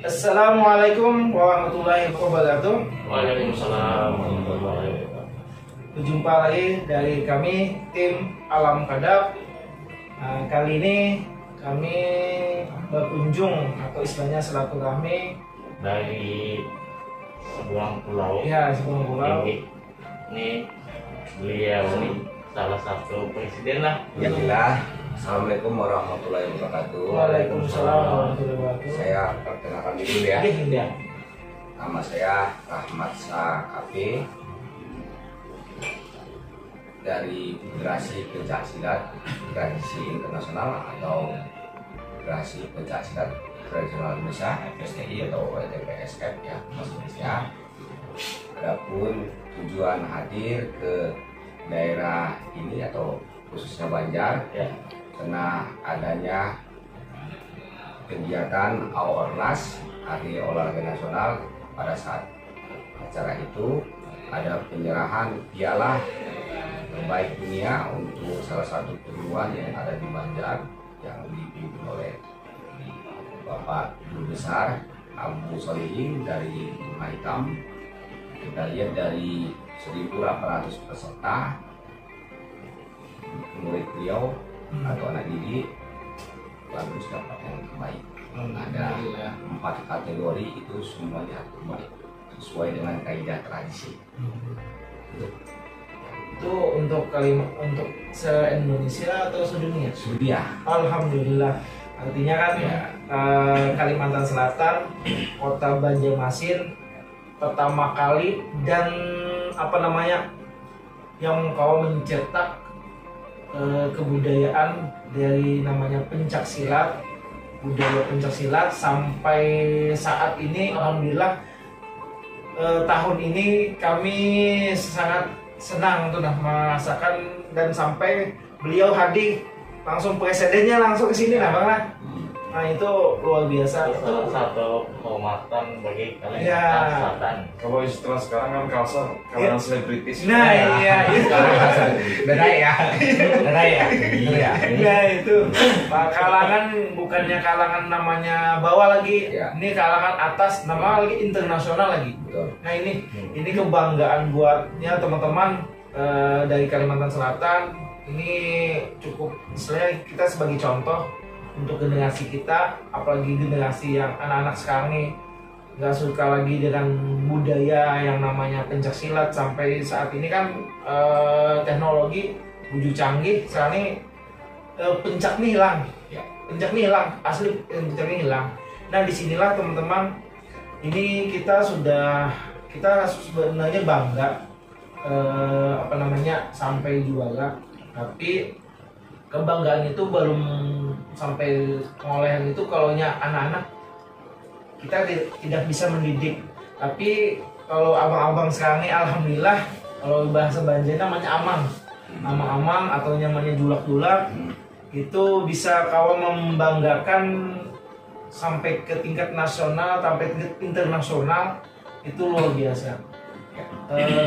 Assalamualaikum warahmatullahi wabarakatuh. Waalaikumsalam warahmatullahi wabarakatuh. Berjumpa lagi dari kami tim Alam Kadap. Kali ini kami berkunjung atau istilahnya silaturahmi Dari sebuah pulau. ya sebuah pulau. Ini beliau ini salah satu presiden lah. Ya, Assalamualaikum warahmatullahi wabarakatuh. Waalaikumsalam warahmatullahi wabarakatuh. Saya perkenalkan dulu ya. Indah. Nama saya Rahmat KP dari Federasi Pencaksilat Tradisi Internasional atau Federasi Pencaksilat Tradisional Indonesia FSTI atau FTPSF ya Mas Indonesia. Adapun tujuan hadir ke daerah ini atau khususnya Banjar Ya. karena adanya kegiatan AORNAS Hari Olahraga Nasional. Pada saat acara itu ada penyerahan piala terbaik dunia untuk salah satu perguruan yang ada di Banjar yang dipimpin oleh Bapak Guru Besar Abu Solihin dari Tuna Hitam. Kita lihat dari 1.800 peserta murid beliau atau anak didik bagus dapat yang terbaik. Ada 4 kategori itu semuanya terbaik sesuai dengan kaidah tradisi. Itu untuk se-Indonesia atau sedunia? Sudia. Alhamdulillah. Artinya kan Ya. Kalimantan Selatan, Kota Banjarmasin pertama kali dan yang kau mencetak kebudayaan dari namanya pencaksilat, budaya pencaksilat sampai saat ini alhamdulillah. Tahun ini kami sangat senang tuh merasakan dan sampai beliau hadir langsung presidennya langsung ke sini Bang lah. Nah itu luar biasa. Salah satu kehormatan bagi kalian Ya. Selatan. Kalau istilah sekarang kan kalsel, kalangan selebritis. Nah iya itu. Beda ya. Iya. Nah itu kalangan bukannya kalangan namanya bawah lagi, Ya. ini kalangan atas nama lagi internasional lagi. Betul. Nah ini kebanggaan buatnya teman-teman dari Kalimantan Selatan. Ini cukup istilahnya kita sebagai contoh untuk generasi kita, apalagi generasi yang anak-anak sekarang nih nggak suka lagi dengan budaya yang namanya pencaksilat. Sampai saat ini kan teknologi menuju canggih, sekarang ini pencak nih hilang, Ya. pencak nih hilang, asli pencak nih hilang. Nah disinilah teman-teman, ini kita sebenarnya bangga sampai juara, tapi kebanggaan itu belum sampai pengolehan itu kalau anak-anak kita tidak bisa mendidik. Tapi kalau abang-abang sekarang ini alhamdulillah, kalau bahasa Banjar namanya amang atau namanya julak-julak, itu bisa kawan membanggakan sampai ke tingkat nasional, sampai tingkat internasional, itu luar biasa.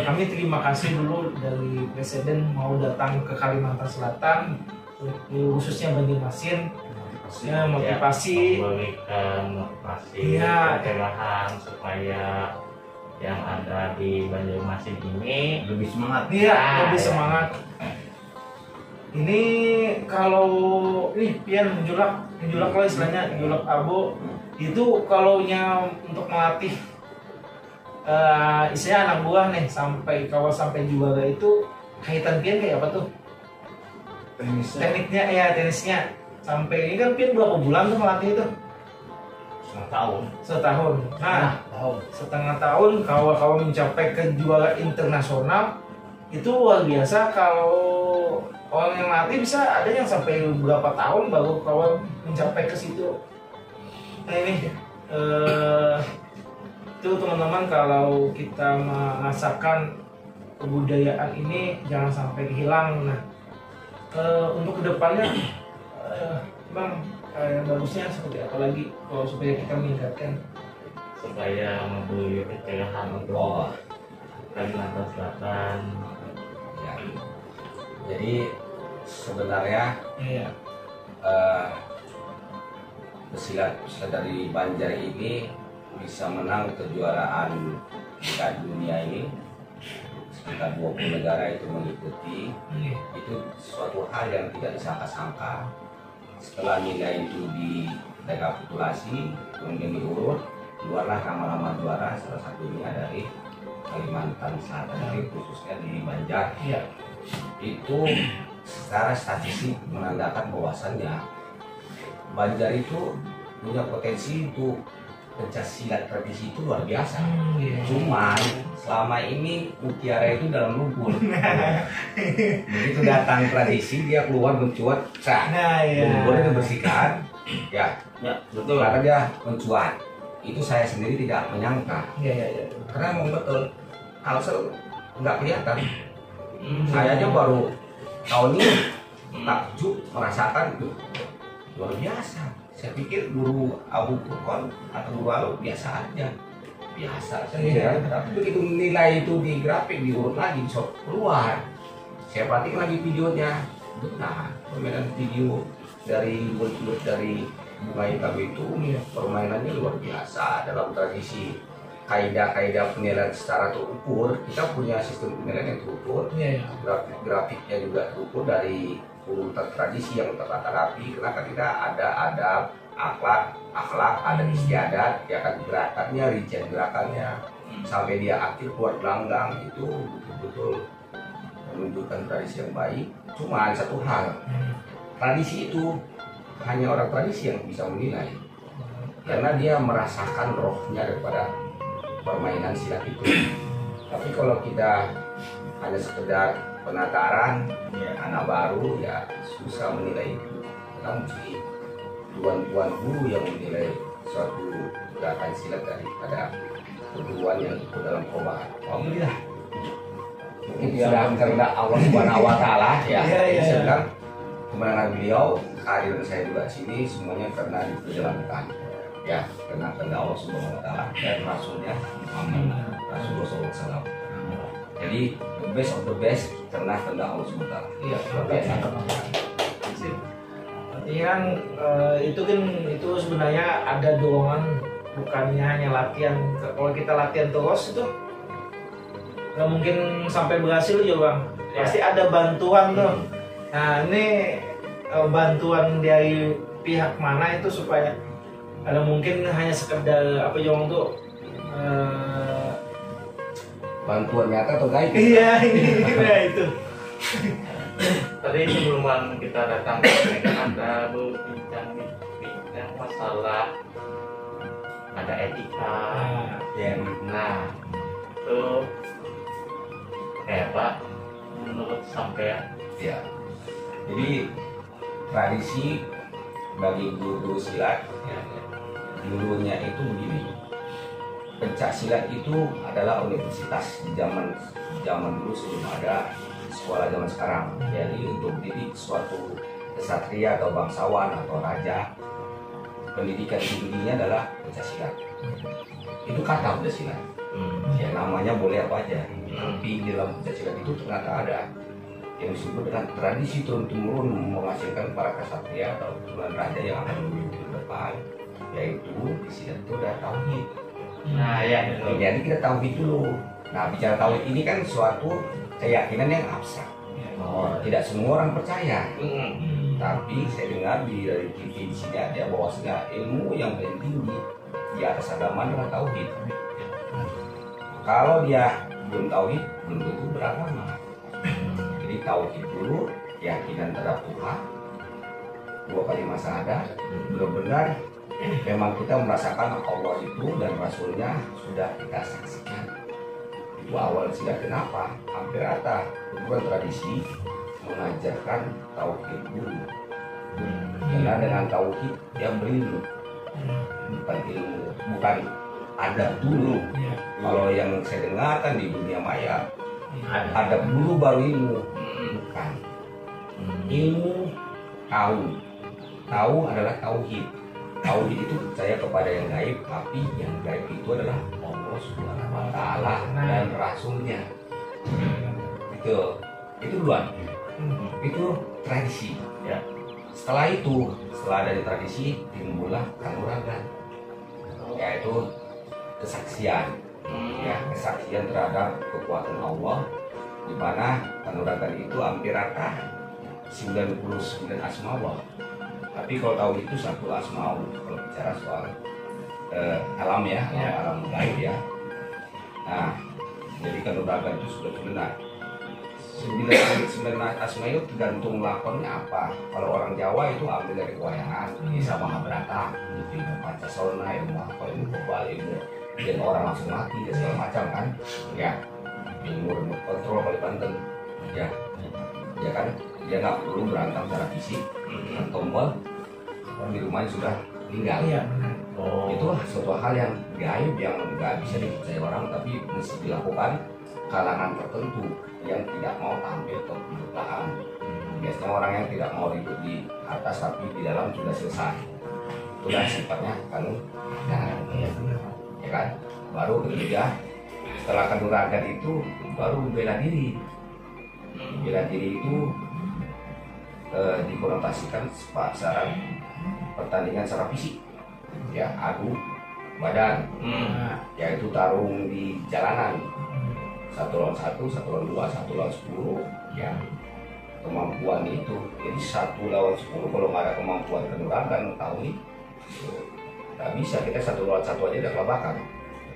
Kami terima kasih dulu dari Presiden mau datang ke Kalimantan Selatan, khususnya Banjarmasin, motivasi. Memberikan motivasi, Iya. pencerahan supaya yang ada di Banjarmasin ini Lebih semangat. Iya, Ah, lebih ya. semangat. Ini kalau pian julak lah istilahnya, julak abu itu kalaunya untuk melatih istilahnya anak buah nih sampai juara itu kaitan pian kayak apa tuh? Tenisnya sampai ini kan pian berapa bulan tuh melatih itu? Setahun. Nah, setengah tahun kalau mencapai ke juara internasional itu luar biasa. Kalau orang yang latih bisa ada yang sampai berapa tahun baru kawan mencapai ke situ. Nah ini itu teman-teman, kalau kita merasakan kebudayaan ini jangan sampai hilang. Nah, untuk kedepannya, bang, yang bagusnya seperti apa lagi kalau supaya kita meningkatkan? Supaya memberi pencegahan untuk Kalimantan Selatan. Ya. Jadi sebenarnya Iya. pesilat dari Banjar ini bisa menang kejuaraan tingkat dunia ini, sekitar 20 negara itu mengikuti. Iya. Itu suatu hal yang tidak disangka-sangka. Setelah nilai itu direkapitulasi, kemudian diurut, keluarlah nama-nama juara, salah satunya dari Kalimantan Selatan, khususnya di Banjar. Iya. Itu secara statistik menandakan bahwasannya Banjar itu punya potensi untuk pencaksilat tradisi itu luar biasa. Iya. Cuman selama ini mutiara itu dalam lumpur. Begitu datang tradisi dia keluar mencuat, Nah, iya. lumpurnya dibersihkan, ya, Ya, betul. maka dia mencuat. Itu saya sendiri tidak menyangka, Iya, iya, iya. karena memang betul Kalsel nggak kelihatan. Saya aja baru tahun ini takjub merasakan itu luar biasa. Saya pikir guru Abu Furqan atau guru Alu biasa aja, biasa saja. Tapi begitu nilai itu di grafik diurut lagi bisa keluar. Saya perhatikan lagi videonya, benar permainan video dari murid-murid dari Bunga Hitam itu permainannya luar biasa dalam tradisi kaidah-kaidah penilaian secara terukur. Kita punya sistem penilaian yang terukur. Iya, iya. Grafiknya juga terukur dari urutan tradisi yang tertata rapi, karena kita ada adab, akhlak, ada istiadat, ya kan, gerakannya, rincian gerakannya, sampai dia akhir keluar gelanggang, itu betul-betul menunjukkan tradisi yang baik. Cuma satu hal, tradisi itu hanya orang tradisi yang bisa menilai, karena dia merasakan rohnya daripada permainan silat itu. Tapi kalau kita hanya sekedar penataran, ya, anak baru, ya susah menilai itu. Kita mesti tuan-tuan guru yang menilai suatu gerakan silat daripada perguruan yang ikut dalam perubahan. Alhamdulillah. Mungkin sudah karena Allah Subhanahu wa Ta'ala, ya. Sedang kemenangan beliau, kehadiran saya juga di sini semuanya karena diperjalankan, ya, karena Allah Subhanahu wa Ta'ala dan Rasulnya Muhammad Rasulullah SAW. Jadi the best of the best karena Allah Subhanahu wa Ta'ala. Iya, biasa. Berarti kan itu sebenarnya ada dorongan, bukannya hanya latihan. Kalau kita latihan terus itu nggak mungkin sampai berhasil juga, bang. Pasti ada bantuan tuh. Nah, ini bantuan dari pihak mana itu supaya ada mungkin hanya sekedar apa Jong tuh Bantuan nyata atau gaib? iya ini itu. Tadi sebelum kita datang ke mereka ada berbincang masalah ada etika. Ya. Nah, itu Pak menurut sampean. Ya. Jadi tradisi bagi guru silat, ya, dulunya itu begini. Pencak silat itu adalah universitas di zaman dulu sebelum ada sekolah zaman sekarang. Jadi untuk didik suatu kesatria atau bangsawan atau raja, pendidikan tingginya adalah pencak silat. Itu kata pencak silat. Ya, namanya boleh apa aja. Tapi di dalam pencak silat itu ternyata ada yang disebut dengan tradisi turun-temurun menghasilkan para kesatria atau keturunan raja yang akan memimpin ke depan, yaitu di silat itu ada tauhid. Nah, ya, Jadi kita tauhid dulu. Nah, bicara tauhid ini kan suatu keyakinan yang abstrak. Tidak semua orang percaya. Tapi saya dengar dari TV di sini ada bahwasanya ilmu yang paling tinggi di atas agama adalah tauhid. Kalau dia belum tauhid, belum tentu beragama. Jadi tauhid dulu, keyakinan terhadap Tuhan, 2 kalimat syahadat, benar-benar memang kita merasakan Allah itu dan Rasulnya sudah kita saksikan. Itu awal silat. Kenapa? Hampir rata perguruan tradisi mengajarkan tauhid dulu. Karena dengan tauhid dia berilmu, bukan ilmu, bukan adab dulu. Kalau yang saya dengarkan di dunia maya, Adab dulu baru ilmu. Bukan. Ilmu tahu adalah tauhid. Tauhid itu percaya kepada yang gaib, tapi yang gaib itu adalah Allah Subhanahu wa taala dan rasulnya. Itu duluan. Itu tradisi. Ya. Setelah dari tradisi timbullah kanuragan, yaitu kesaksian. Ya, kesaksian terhadap kekuatan Allah, di mana kanuragan itu hampir rata 99 asmaul. Tapi kalau tahu itu satu asmaul kalau bicara soal alam ya, alam gaib ya. Nah, jadi kanuragan itu sudah benar. 99 asma itu tergantung lakonnya apa. Kalau orang Jawa itu ambil dari kewayangan, bisa Mahabharata, ilmu Pancasona, ilmu apa, ilmu kebal, ilmu dan orang langsung mati dan segala macam kan. Ya, ilmu remote control paling banten. Ya kan, dia nggak perlu berantem secara fisik, tombol, orang di rumahnya sudah meninggal. Iya. Itu suatu hal yang gaib yang nggak bisa dipercaya orang, tapi mesti dilakukan kalangan tertentu yang tidak mau tampil ke permukaan. Biasanya orang yang tidak mau ribut di atas tapi di dalam sudah selesai. Itulah sifatnya kanuragan. Ya kan? Baru ketiga, setelah kanuragan itu baru bela diri. Bela diri itu dikonotasikan secara pertandingan secara fisik. Ya, adu badan. Yaitu tarung di jalanan. 1 lawan 1, 1 lawan 2, 1 lawan 10. Ya, kemampuan itu. Jadi 1 lawan 10 kalau nggak ada kemampuan kanuragan tahu nggak bisa. Kita 1 lawan 1 aja udah kelabakan.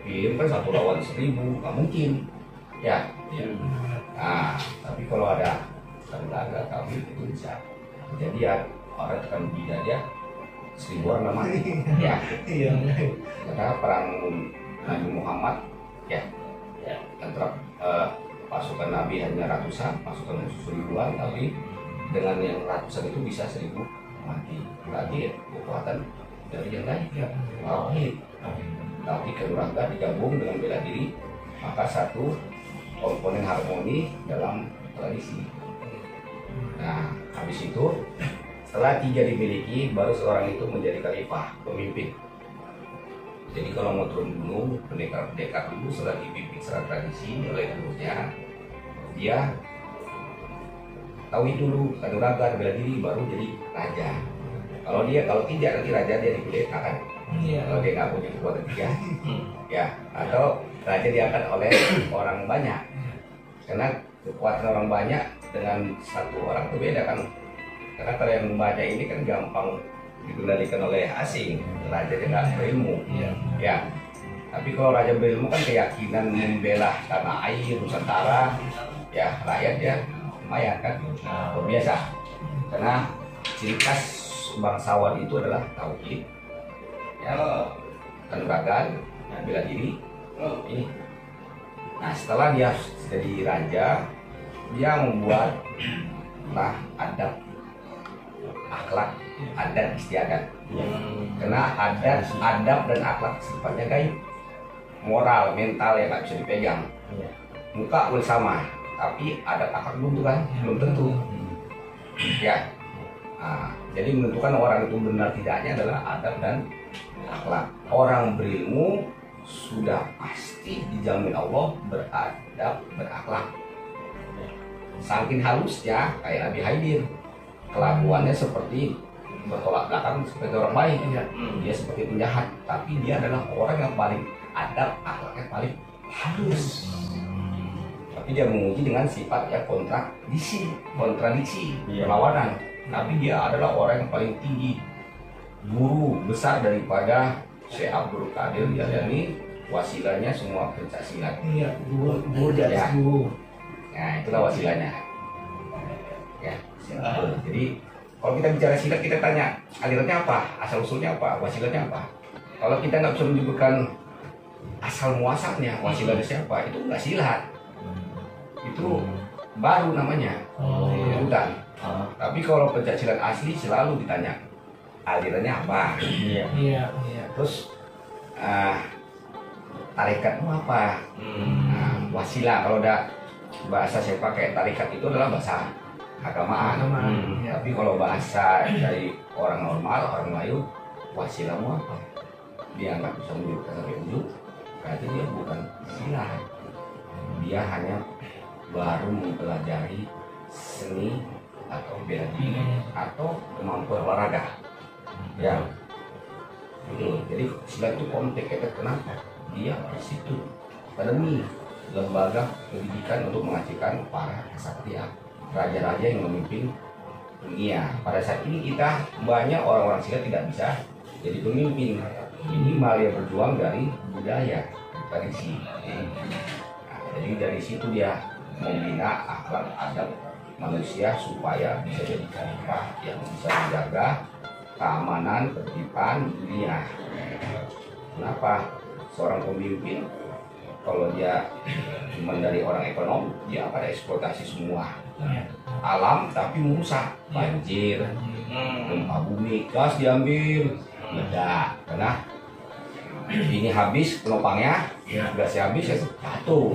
Film kan 1 lawan 1000 nggak mungkin. Ya. Nah, tapi kalau ada kanuragan tahu itu bisa kejadian orang tekan bina dia 1000 orang nggak mati. Ya. Karena perang Nabi Muhammad ya. Antara pasukan Nabi hanya ratusan, pasukan musuh ribuan, tapi dengan yang ratusan itu bisa 1000 mati. Berarti kekuatan dari yang lain ya. Tapi kanuragan digabung dengan bela diri, maka satu komponen harmoni dalam tradisi. Nah, habis itu setelah 3 dimiliki, baru seorang itu menjadi khalifah, pemimpin. Jadi kalau mau turun gunung, pendekar dulu setelah dipimpin secara tradisi oleh gurunya, dia tahu dulu kanuragan bela diri baru jadi raja. Kalau tidak nanti raja dia dikudeta kan. Kalau dia nggak punya kekuatan 3, ya atau raja diangkat oleh orang banyak. Karena kekuatan orang banyak dengan 1 orang itu beda kan. Karena kalau yang banyak ini kan gampang dikendalikan oleh asing, raja dia nggak berilmu. Ya, tapi kalau raja berilmu kan keyakinan membela tanah air, Nusantara, ya rakyat ya lumayan kan, biasa. Karena ciri khas bangsawan itu adalah tauhid, ya kanuragan, bela diri. Ini. Nah setelah dia jadi raja, dia membuat adab, akhlak, adat istiadat. Karena adab dan akhlak sifatnya gaib, moral, mental yang nggak bisa dipegang. Muka boleh sama, tapi adat akhlak belum tentu. Ya, jadi menentukan orang itu benar tidaknya adalah adab dan akhlak. Orang berilmu sudah pasti dijamin Allah beradab, berakhlak. Saking halusnya kayak Nabi Khidir, kelakuannya seperti bertolak belakang seperti orang baik. Dia seperti penjahat, tapi dia adalah orang yang paling adab, akhlaknya paling halus. Tapi dia menguji dengan sifat ya kontradiksi, perlawanan. Tapi dia adalah orang yang paling tinggi, guru besar daripada Syekh Abdul Qadir Jailani, wasilahnya semua pencaksilat. Guru di atas guru. Nah itulah wasilahnya. Ya, jadi kalau kita bicara silat, kita tanya alirannya apa, asal usulnya apa, wasilahnya apa. Kalau kita nggak bisa menyebutkan asal muasalnya, wasilahnya siapa, itu nggak silat. Itu baru namanya, bukan. Tapi kalau pencak silat asli selalu ditanya alirannya apa. Terus tarekatmu apa? Wasilah kalau udah bahasa saya pakai tarikat itu adalah bahasa agamaan. Ya. Tapi kalau bahasa dari orang normal, orang Melayu, wasilah mau apa? Dia nggak bisa menunjukkan sampai ujung, berarti dia bukan silah. Dia hanya baru mempelajari seni atau bela diri atau kemampuan olahraga. Ya, gitu. Jadi silat itu kompleks. Kenapa? Dia institut akademi, lembaga pendidikan untuk menghasilkan para kesatria, raja-raja yang memimpin dunia. Pada saat ini kita banyak orang-orang silat tidak bisa jadi pemimpin. Ini malah berjuang dari budaya, tradisi. Nah, jadi dari situ dia membina akhlak adab manusia supaya bisa jadi khalifah yang bisa menjaga keamanan, ketertiban dunia. Kenapa? Seorang pemimpin kalau dia cuma dari orang ekonom, dia akan eksploitasi semua alam tapi merusak, banjir, gempa bumi, gas diambil, meledak, karena ini habis penopangnya, gasnya habis ya jatuh.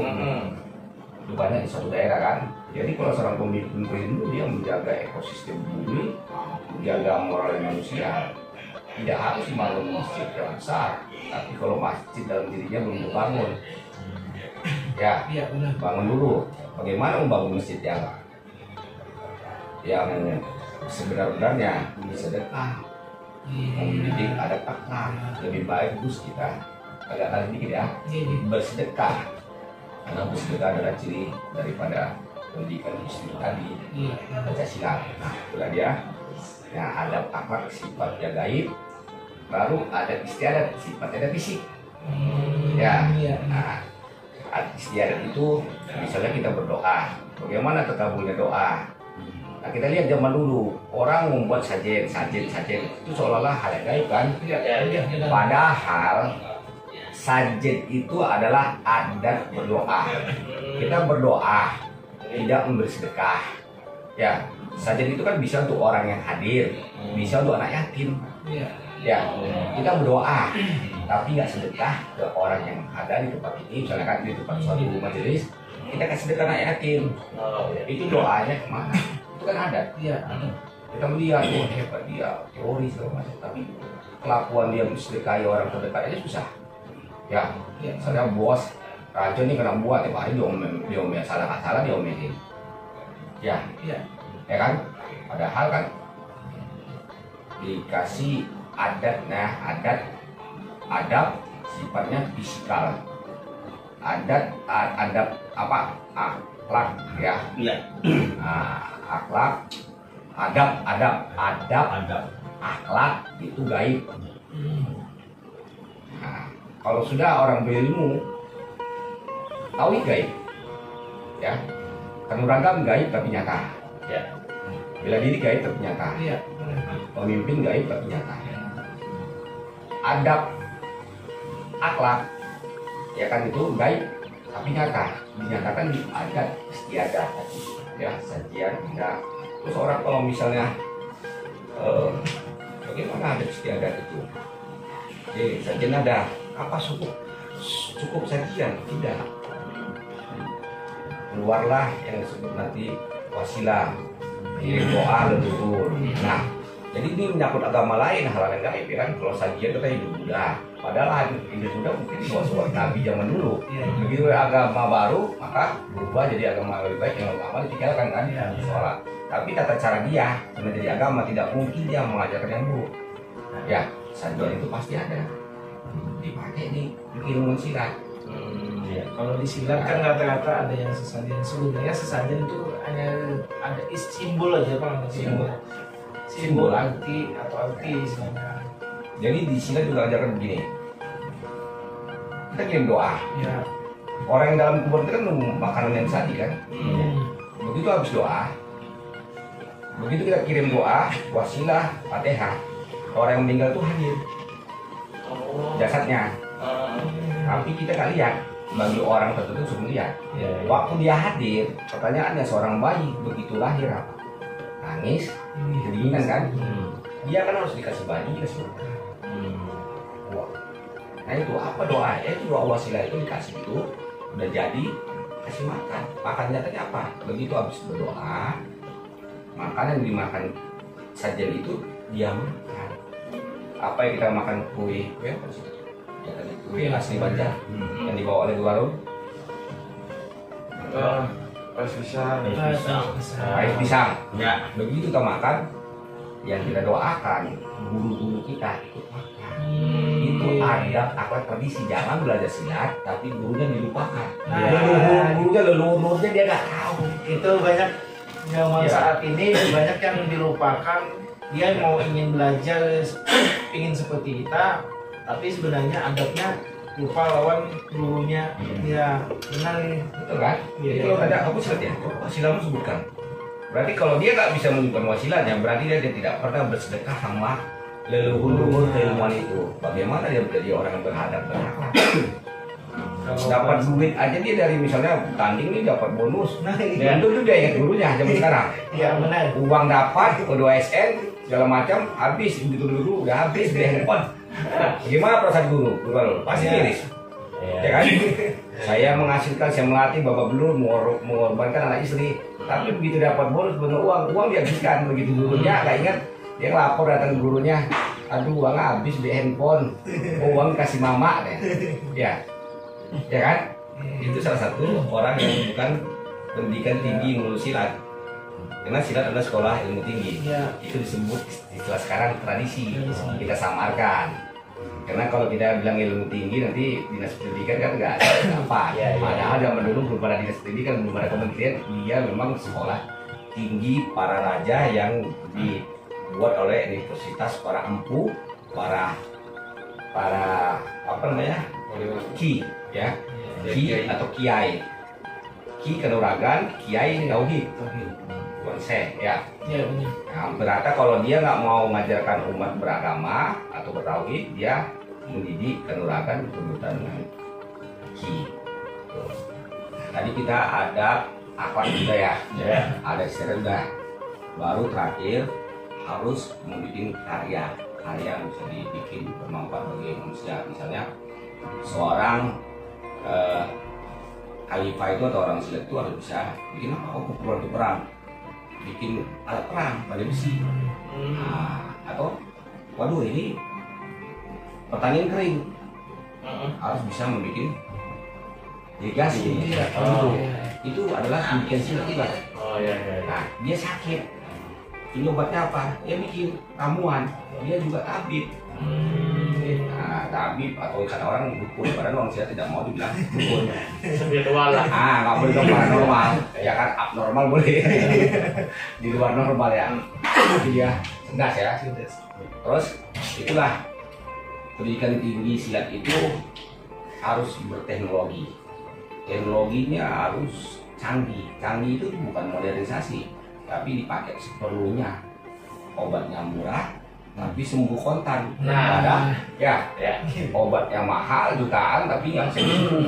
Itu banyak di suatu daerah kan. Jadi kalau seorang pemimpin itu dia menjaga ekosistem bumi, menjaga moral manusia. Tidak harus dibangun masjid yang besar, tapi kalau masjid dalam dirinya belum terbangun, ya bangun dulu. Bagaimana membangun masjid yang sebenar-benarnya sedekah, mendidik ada takwa. Lebih baik Gus kita agak dikit ya, bersedekah. Karena bersedekah adalah ciri daripada pendidikan Islam tadi, Pancasila. Nah, itulah dia. Nah, ada akhlak sifatnya gaib, baru ada istiadat sifatnya fisik. Ya, nah, istiadat itu misalnya kita berdoa. Bagaimana terkabulnya doa? Nah, kita lihat zaman dulu orang membuat sajen itu seolah-olah hal yang gaib kan? Padahal sajen itu adalah adat berdoa. Kita berdoa, tidak memberi sedekah. Ya, sajen itu kan bisa untuk orang yang hadir, bisa untuk anak yatim. Ya, kita berdoa, tapi nggak sedekah ke orang yang ada di tempat ini. Misalnya kan di tempat suatu majelis, kita kasih sedekah anak yatim. Itu doanya kemana? Itu kan adat. Kita melihat, oh hebat dia, teori segala macam. Tapi kelakuan dia sedekahi orang terdekat aja susah. Ya, misalnya bos raja ini kena buat tiap hari diomel, salah diomelin. Ya kan? Padahal kan dikasih adab sifatnya fisikal, adab apa, akhlak ya, akhlak, adab, akhlak itu gaib. Nah, kalau sudah orang berilmu tahu gaib ya, kanuragan gaib tapi nyata ya, bela diri gaib tapi nyata, pemimpin gaib tapi nyata. Adab, akhlak, ya kan itu gaib tapi nyata, dinyatakan di adat istiadat ya, sajian kita. Terus orang kalau misalnya bagaimana adat istiadat itu? Jadi sajian ada apa cukup sajian? Tidak. Keluarlah yang disebut nanti wasilah, doa leluhur. Nah, jadi ini menyangkut agama lain, hal yang gaib ya kan. Kalau sajian itu kayak Hindu Buddha, padahal Hindu Buddha mungkin dibawa Nabi zaman dulu. Begitu agama baru, maka berubah jadi agama lebih baik, yang lama ditinggalkan kan, sholat. Tapi tata cara dia menjadi agama tidak mungkin dia mengajarkan yang buruk. Ya, sajian itu pasti ada, dipakai di ilmu silat. Kalau di silat kan rata-rata ada yang sesajen. Sebenarnya sesajen itu hanya ada simbol aja Pak, simbol arti atau arti sebenarnya. Jadi di silat juga ajarkan begini. Kita kirim doa. Ya. Orang yang dalam kubur itu kan nunggu makanan yang tadi kan. Begitu habis doa, begitu kita kirim doa, wasilah, Fatihah, orang yang meninggal itu hadir jasadnya. Tapi kita nggak lihat. Bagi orang tertentu sudah melihat. Waktu dia hadir, pertanyaannya seorang bayi begitu lahir apa? Nangis, kedinginan kan? Dia kan harus dikasih baju, dikasih makan. Nah itu apa doa? Itu doa wasilah itu dikasih itu udah jadi kasih makan. Makannya tadi apa? Begitu habis berdoa, makanan yang dimakan sajian itu dia makan. Apa yang kita makan kue apa sih? Ya, tadi kue asli Banjar yang dibawa oleh warung. Pas bisa. Ais pisang. Ya. Begitu kita makan, yang kita doakan guru-guru kita ikut makan. Itu adab akhlak tradisi. Jangan belajar silat tapi gurunya dilupakan. Gurunya leluhurnya dia nggak tahu. Itu banyak zaman Ya. saat ini banyak yang dilupakan. Dia mau ingin belajar ingin seperti kita, tapi sebenarnya adabnya lupa lawan gurunya. Ya benar ini. Betul kan? Iya. Jadi kalau ada aku silat ya, wasilamu sebutkan. Berarti kalau dia nggak bisa menunjukkan wasilatnya, berarti dia tidak pernah bersedekah sama leluhur keilmuan itu. Bagaimana dia menjadi orang yang beradab berakhlak? Dapat duit aja dia dari misalnya tanding nih dapat bonus. Nah, Ya, itu dia ingat gurunya zaman sekarang. ya benar. Uang dapat, O2SN, segala macam habis begitu dulu udah habis di handphone. Gimana perasaan guru? Guru pasti Ya. miris. Ya kan? Saya menghasilkan, saya melatih bapak belum mengorbankan anak istri. Tapi begitu dapat bonus bener uang dihabiskan. Begitu gurunya nggak ingat, dia lapor datang ke gurunya, aduh uang habis di handphone, uang kasih mama deh. Ya kan? Itu salah satu orang yang bukan pendidikan tinggi ngurus silat. Karena silat adalah sekolah ilmu tinggi. Ya. Itu disebut istilah sekarang tradisi. Tradisi. Kita samarkan. Karena kalau kita bilang ilmu tinggi nanti dinas pendidikan kan nggak ada apa. Ya, ya. Padahal zaman dulu belum ada dinas pendidikan, belum ada kementerian. Dia memang sekolah tinggi para raja yang dibuat oleh universitas para empu, para apa namanya, ki, ya, ki atau kiai. Ki kanuragan, kiai tauhid, konsep, ya. Ya benar. Nah, berarti kalau dia nggak mau mengajarkan umat beragama atau bertauhid, dia mendidik kanuragan kebutuhan dengan ki. Tuh. Tadi kita ada akhlak juga ya, ada istilah udah. Baru terakhir harus membuat karya yang bisa dibikin bermanfaat bagi manusia. Misalnya seorang khalifah itu atau orang silat itu harus bisa bikin apa? Oh, keperluan untuk perang, bikin alat perang pada besi. Nah, atau waduh ini pertanian kering, harus bisa membuat irigasi. Iya. Oh, itu adalah pendidikan silat juga. Oh ya. Nah, dia sakit, ini obatnya apa? Dia bikin ramuan, dia juga tabib. Nah, tabib atau kata orang dukun, padahal orang silat tidak mau dibilang dukun. Spiritual lah. Nggak boleh dong paranormal, ya kan abnormal boleh. Di luar normal ya. Dia cerdas ya. Terus itulah pendidikan tinggi silat itu harus berteknologi. Teknologinya harus canggih. Canggih itu bukan modernisasi, tapi dipakai seperlunya. Obatnya murah, tapi sembuh kontan. Ada ya obat yang mahal jutaan tapi nggak sembuh.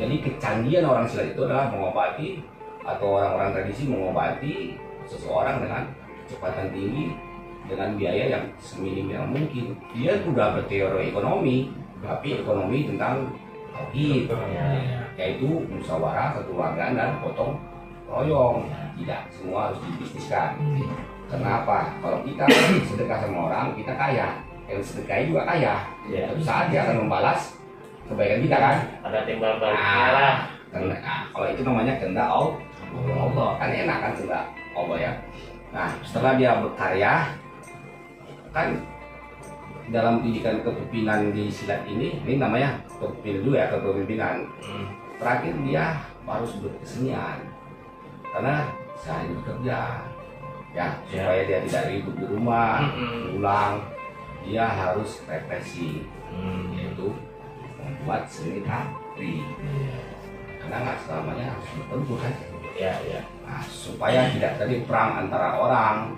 Jadi kecanggihan orang silat itu adalah mengobati atau orang-orang tradisi mengobati seseorang dengan kecepatan tinggi dengan biaya yang seminim yang mungkin. Dia sudah berteori ekonomi, tapi ekonomi tentang tauhid, yaitu musyawarah, kekeluargaan dan gotong royong. Tidak semua harus dibisniskan. Kenapa? Kalau kita sedekah sama orang, kita kaya. Yang sedekah juga kaya. Suatu saat dia akan membalas kebaikan kita kan. Ada timbal baliknya lah. Kalau itu namanya kehendak Allah. Kan enak kan kehendak Allah ya. Nah, setelah dia berkarya, kan dalam pendidikan kepemimpinan di silat ini namanya kepemimpinan dulu ya, kepemimpinan. Terakhir dia harus berkesenian karena sehari bekerja ya supaya dia tidak ribut di rumah, pulang dia harus refleksi, yaitu membuat seni tari. Karena nggak selamanya harus bertempur kan. Nah, supaya tidak terjadi perang antara orang,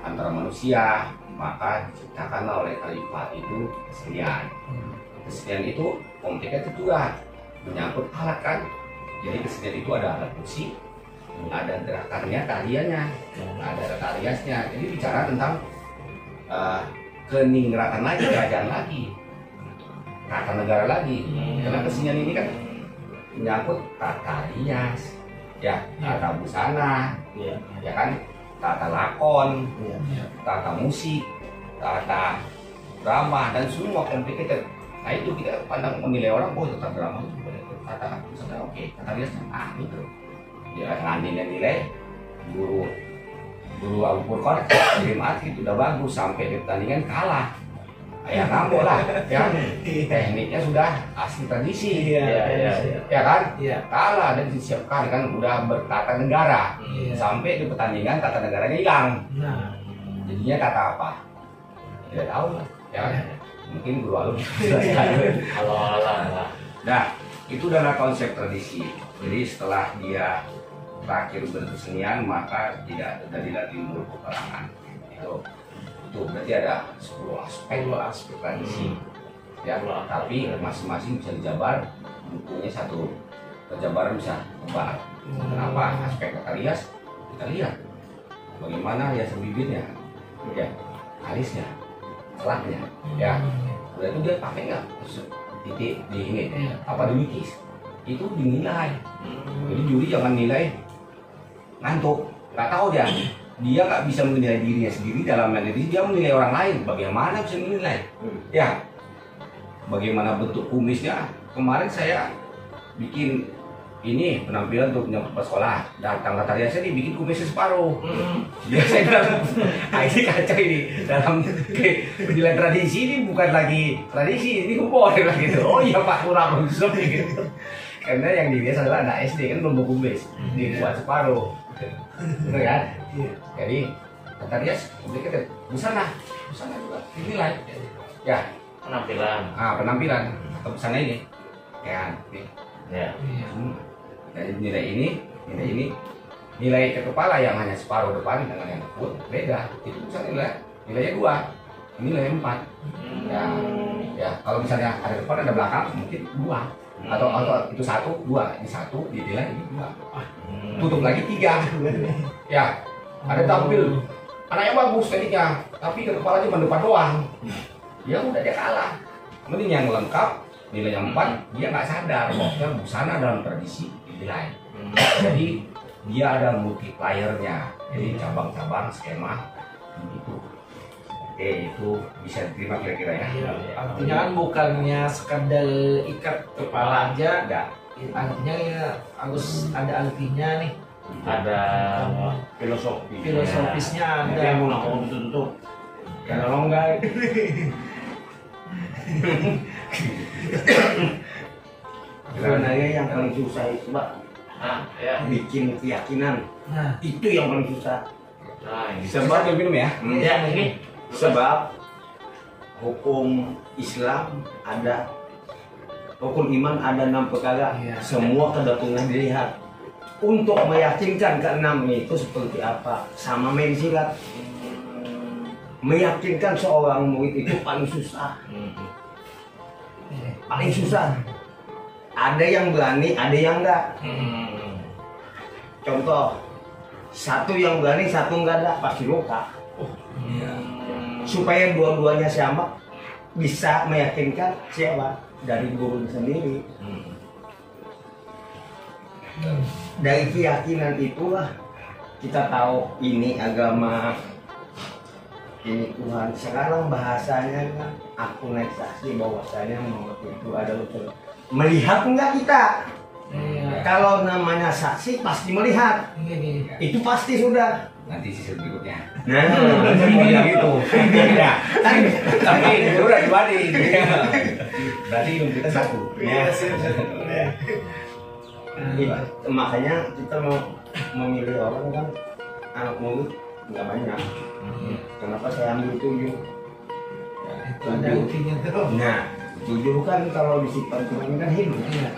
antara manusia, maka diciptakanlah oleh khalifah itu kesenian. Kesenian itu konteksnya itu juga menyangkut alat kan. Jadi kesenian itu ada alat musik, ada gerakannya, tariannya, ada tariasnya. Jadi bicara tentang keningratan lagi, kerajaan lagi, tata negara lagi. Karena kesenian ini kan menyangkut tata rias, ya, tata busana, Iya. ya kan, tata lakon, Iya. tata musik, tata drama dan semua complicated. Nah itu kita pandang menilai orang, oh tata drama itu tata busana oke, tata rias gitu. Dia nilai guru Abu Furqan kirim itu udah bagus sampai di pertandingan kalah. Ya ngambek lah, ya tekniknya sudah asli tradisi, ya kan? Iya. Kalah dan disiapkan kan udah bertata negara, Iya. sampai di pertandingan tata negaranya hilang. Nah, Jadinya kata apa? Tidak tahu lah, ya kan? Mungkin guru alum. Kalau alam lah. Nah, itu adalah konsep tradisi. Jadi setelah dia berakhir berkesenian maka tidak terjadilah timbul peperangan. Itu berarti ada 10 aspek tradisi. Ya, tapi masing-masing bisa dijabar, bukunya satu penjabaran bisa tebal. Kenapa? Aspek tata rias kita lihat bagaimana hiasan bibirnya, ya, alisnya, celaknya, ya. Berarti dia pakai nggak titik di ini, apa dilukis? Itu dinilai. Jadi juri jangan nilai ngantuk, nggak tahu dia nggak bisa menilai dirinya sendiri dalam hal ini, dia menilai orang lain. Bagaimana bisa menilai? Ya, bagaimana bentuk kumisnya? Kemarin saya bikin ini penampilan untuk penyambut sekolah, datang kata riasnya dibikin kumisnya separuh. Ya saya bilang, ini kacau ini dalam penilaian tradisi ini bukan lagi tradisi, ini humor lah gitu. Oh iya Pak, kurang bagus gitu. Karena yang dilihat adalah anak SD kan belum kumis, dibuat separuh. Betul kan? Jadi kata rias complicated. Busana juga dinilai. Ya, penampilan atau busana ini. Ya, Ya. Dari nilai ini, nilai ke kepala yang hanya separuh depan dengan yang pun beda. Itu bisa nilainya 2, ini nilai 4. Ya, kalau misalnya ada depan ada belakang mungkin 2. Atau itu 1, 2, ini 1 dinilai ini 2. Tutup lagi 3. Ya, ada tampil anaknya bagus ketika, tapi ke kepala cuma depan doang. Ya udah dia kalah. Mending yang lengkap nilai yang 4, dia nggak sadar bahwa busana dalam tradisi dinilai. Jadi dia ada multipliernya, jadi cabang-cabang skema begitu. Oke, itu bisa diterima kira-kira ya. artinya kan bukannya sekadar ikat kepala aja, Enggak. artinya ya harus ada artinya nih, Ada filosofi. filosofisnya Itu ada. yang mau tutup. Kalau enggak Sebenarnya yang paling susah itu Pak, Ya. bikin keyakinan. Nah, Itu yang paling susah. Nah, ini. sebab minum ya. Ya, ini. Sebab hukum Islam ada, hukum iman ada 6 perkara. Iya. Semua kedatangan dilihat. Untuk meyakinkan ke-6 itu seperti apa? Sama main silat. Meyakinkan seorang murid itu paling susah. Paling susah. Ada yang berani, ada yang enggak. Contoh, satu yang berani, satu enggak ada, pasti luka. Supaya dua-duanya sama, bisa meyakinkan siapa? Dari guru sendiri. Dari keyakinan itulah kita tahu ini agama, ini Tuhan. Sekarang bahasanya kan aku naik saksi bahwasanya itu ada unsur. Melihat enggak kita? iya. Kalau namanya saksi pasti melihat. Ini Itu pasti sudah. Nanti sisi berikutnya. Nah, Mau yang itu. Ya. Tapi itu udah dibanding. Berarti ilmu kita satu. Ya. Makanya kita mau memilih orang kan anak murid nggak banyak. Kenapa saya ambil 7? itu ada artinya tuh. Nah, 7 kan kalau disimpan Tuhan kan hidup. Iya.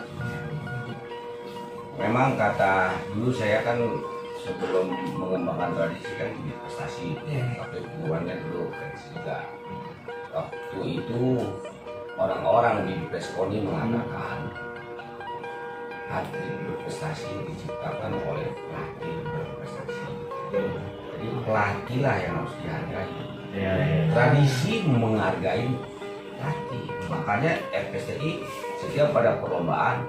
Memang kata dulu saya kan sebelum mengembangkan tradisi kan investasi. Iya. Waktu hubungan kan dulu tradisi juga. Waktu itu orang-orang di Peskoni mengatakan atlet berprestasi diciptakan oleh pelatih berprestasi. Jadi pelatih lah yang harus dihargai. Ya. Tradisi menghargai pelatih. Makanya FPSTI setiap pada perlombaan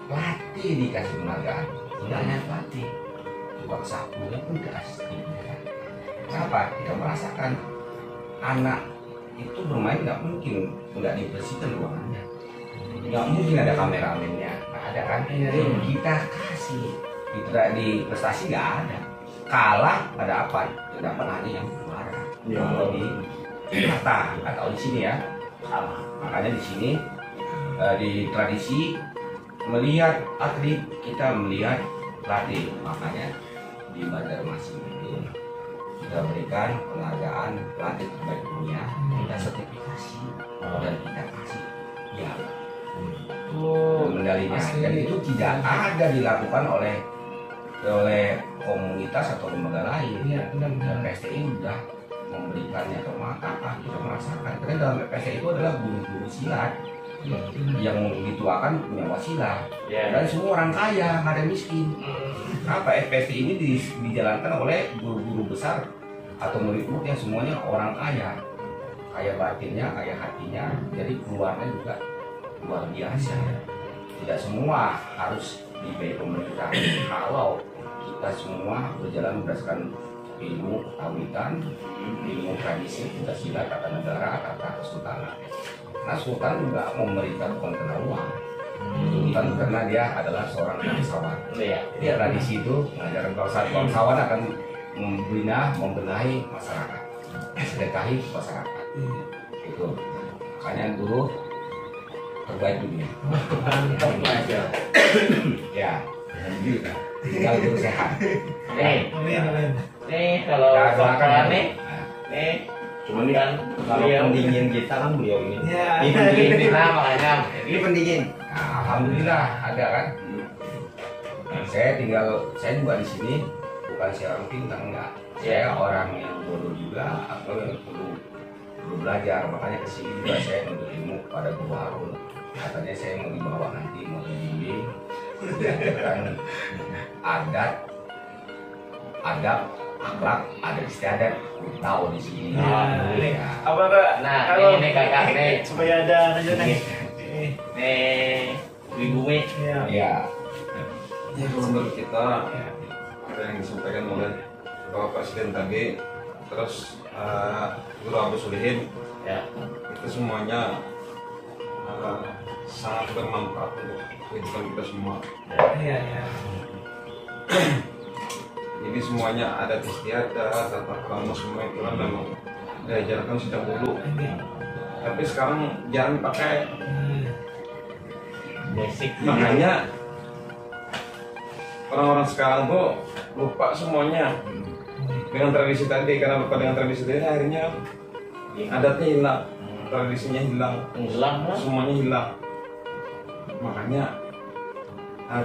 latih dikasih penghargaan, tidak hanya latih, tukang sapunya pun dikasih. Kenapa? Kita merasakan anak itu bermain nggak mungkin nggak dibersihkan ruangannya, nggak mungkin ada kameramennya, nggak ada kan? Kita kasih, di prestasi nggak ada, kalah ada apa? Ya dapat hanya yang juara. Kalau di kata atau di sini ya, sama. Makanya di sini di tradisi melihat atlet, kita melihat pelatih, makanya di Banjarmasin itu kita berikan penghargaan pelatih terbaik dunia, kita sertifikasi dan kita kasih ya medalinya. Dan itu tidak ada dilakukan oleh komunitas atau lembaga lain. Dan PSTI sudah memberikannya atau mengatakan, kita merasakan karena dalam PSTI itu adalah guru-guru silat yang dituakan punya wasilah, dan semua orang kaya, nggak ada miskin. Apa FPST ini dijalankan oleh guru-guru besar atau murid-murid yang semuanya orang kaya, kaya batinnya, kaya hatinya, jadi keluarnya juga luar biasa. Tidak semua harus dibayar pemerintah. Kalau kita semua berjalan berdasarkan ilmu kawitan, ilmu tradisi, Pancasila, tata negara, tata kesultanan. Nah, sultan juga memerintah bukan karena uang. Sultan karena dia adalah seorang bangsawan. Jadi tradisi itu mengajarkan bangsawan akan membenahi masyarakat, sedekahi masyarakat. Itu makanya guru terbaik dunia. Ya, tinggal guru sehat. Nih kalau bakalan nih Cuma nih kan kalau beliau pendingin kita kan beliau ini. ini pendingin makanya Ini pendingin. Nah, alhamdulillah ada kan. Saya juga di sini bukan seorang pintar, enggak. Saya orang yang bodoh juga, atau yang perlu belajar. Makanya kesini juga saya untuk ilmu pada Guru Harun. Katanya saya mau dibawa nanti, mau dibimbing, belajarkan adab, akhlak, adat istiadat, tahu di sini. Apa Kak? nah Kalau ini kakak nih supaya ada lanjut nih. nih Ibu Bumi Iya. Ya, Ya, kalau menurut kita ada yang disampaikan oleh Bapak Presiden tadi, terus Guru Abu Solihin, ya itu semuanya sangat bermanfaat untuk kehidupan kita semua. Iya. Jadi semuanya ada istiadat, tata krama, semua itu kan memang diajarkan sejak dulu. Tapi sekarang jarang pakai. basic Makanya orang-orang sekarang tuh lupa semuanya dengan tradisi tadi, karena lupa dengan tradisi tadi akhirnya adatnya hilang, tradisinya hilang, lah semuanya hilang. Makanya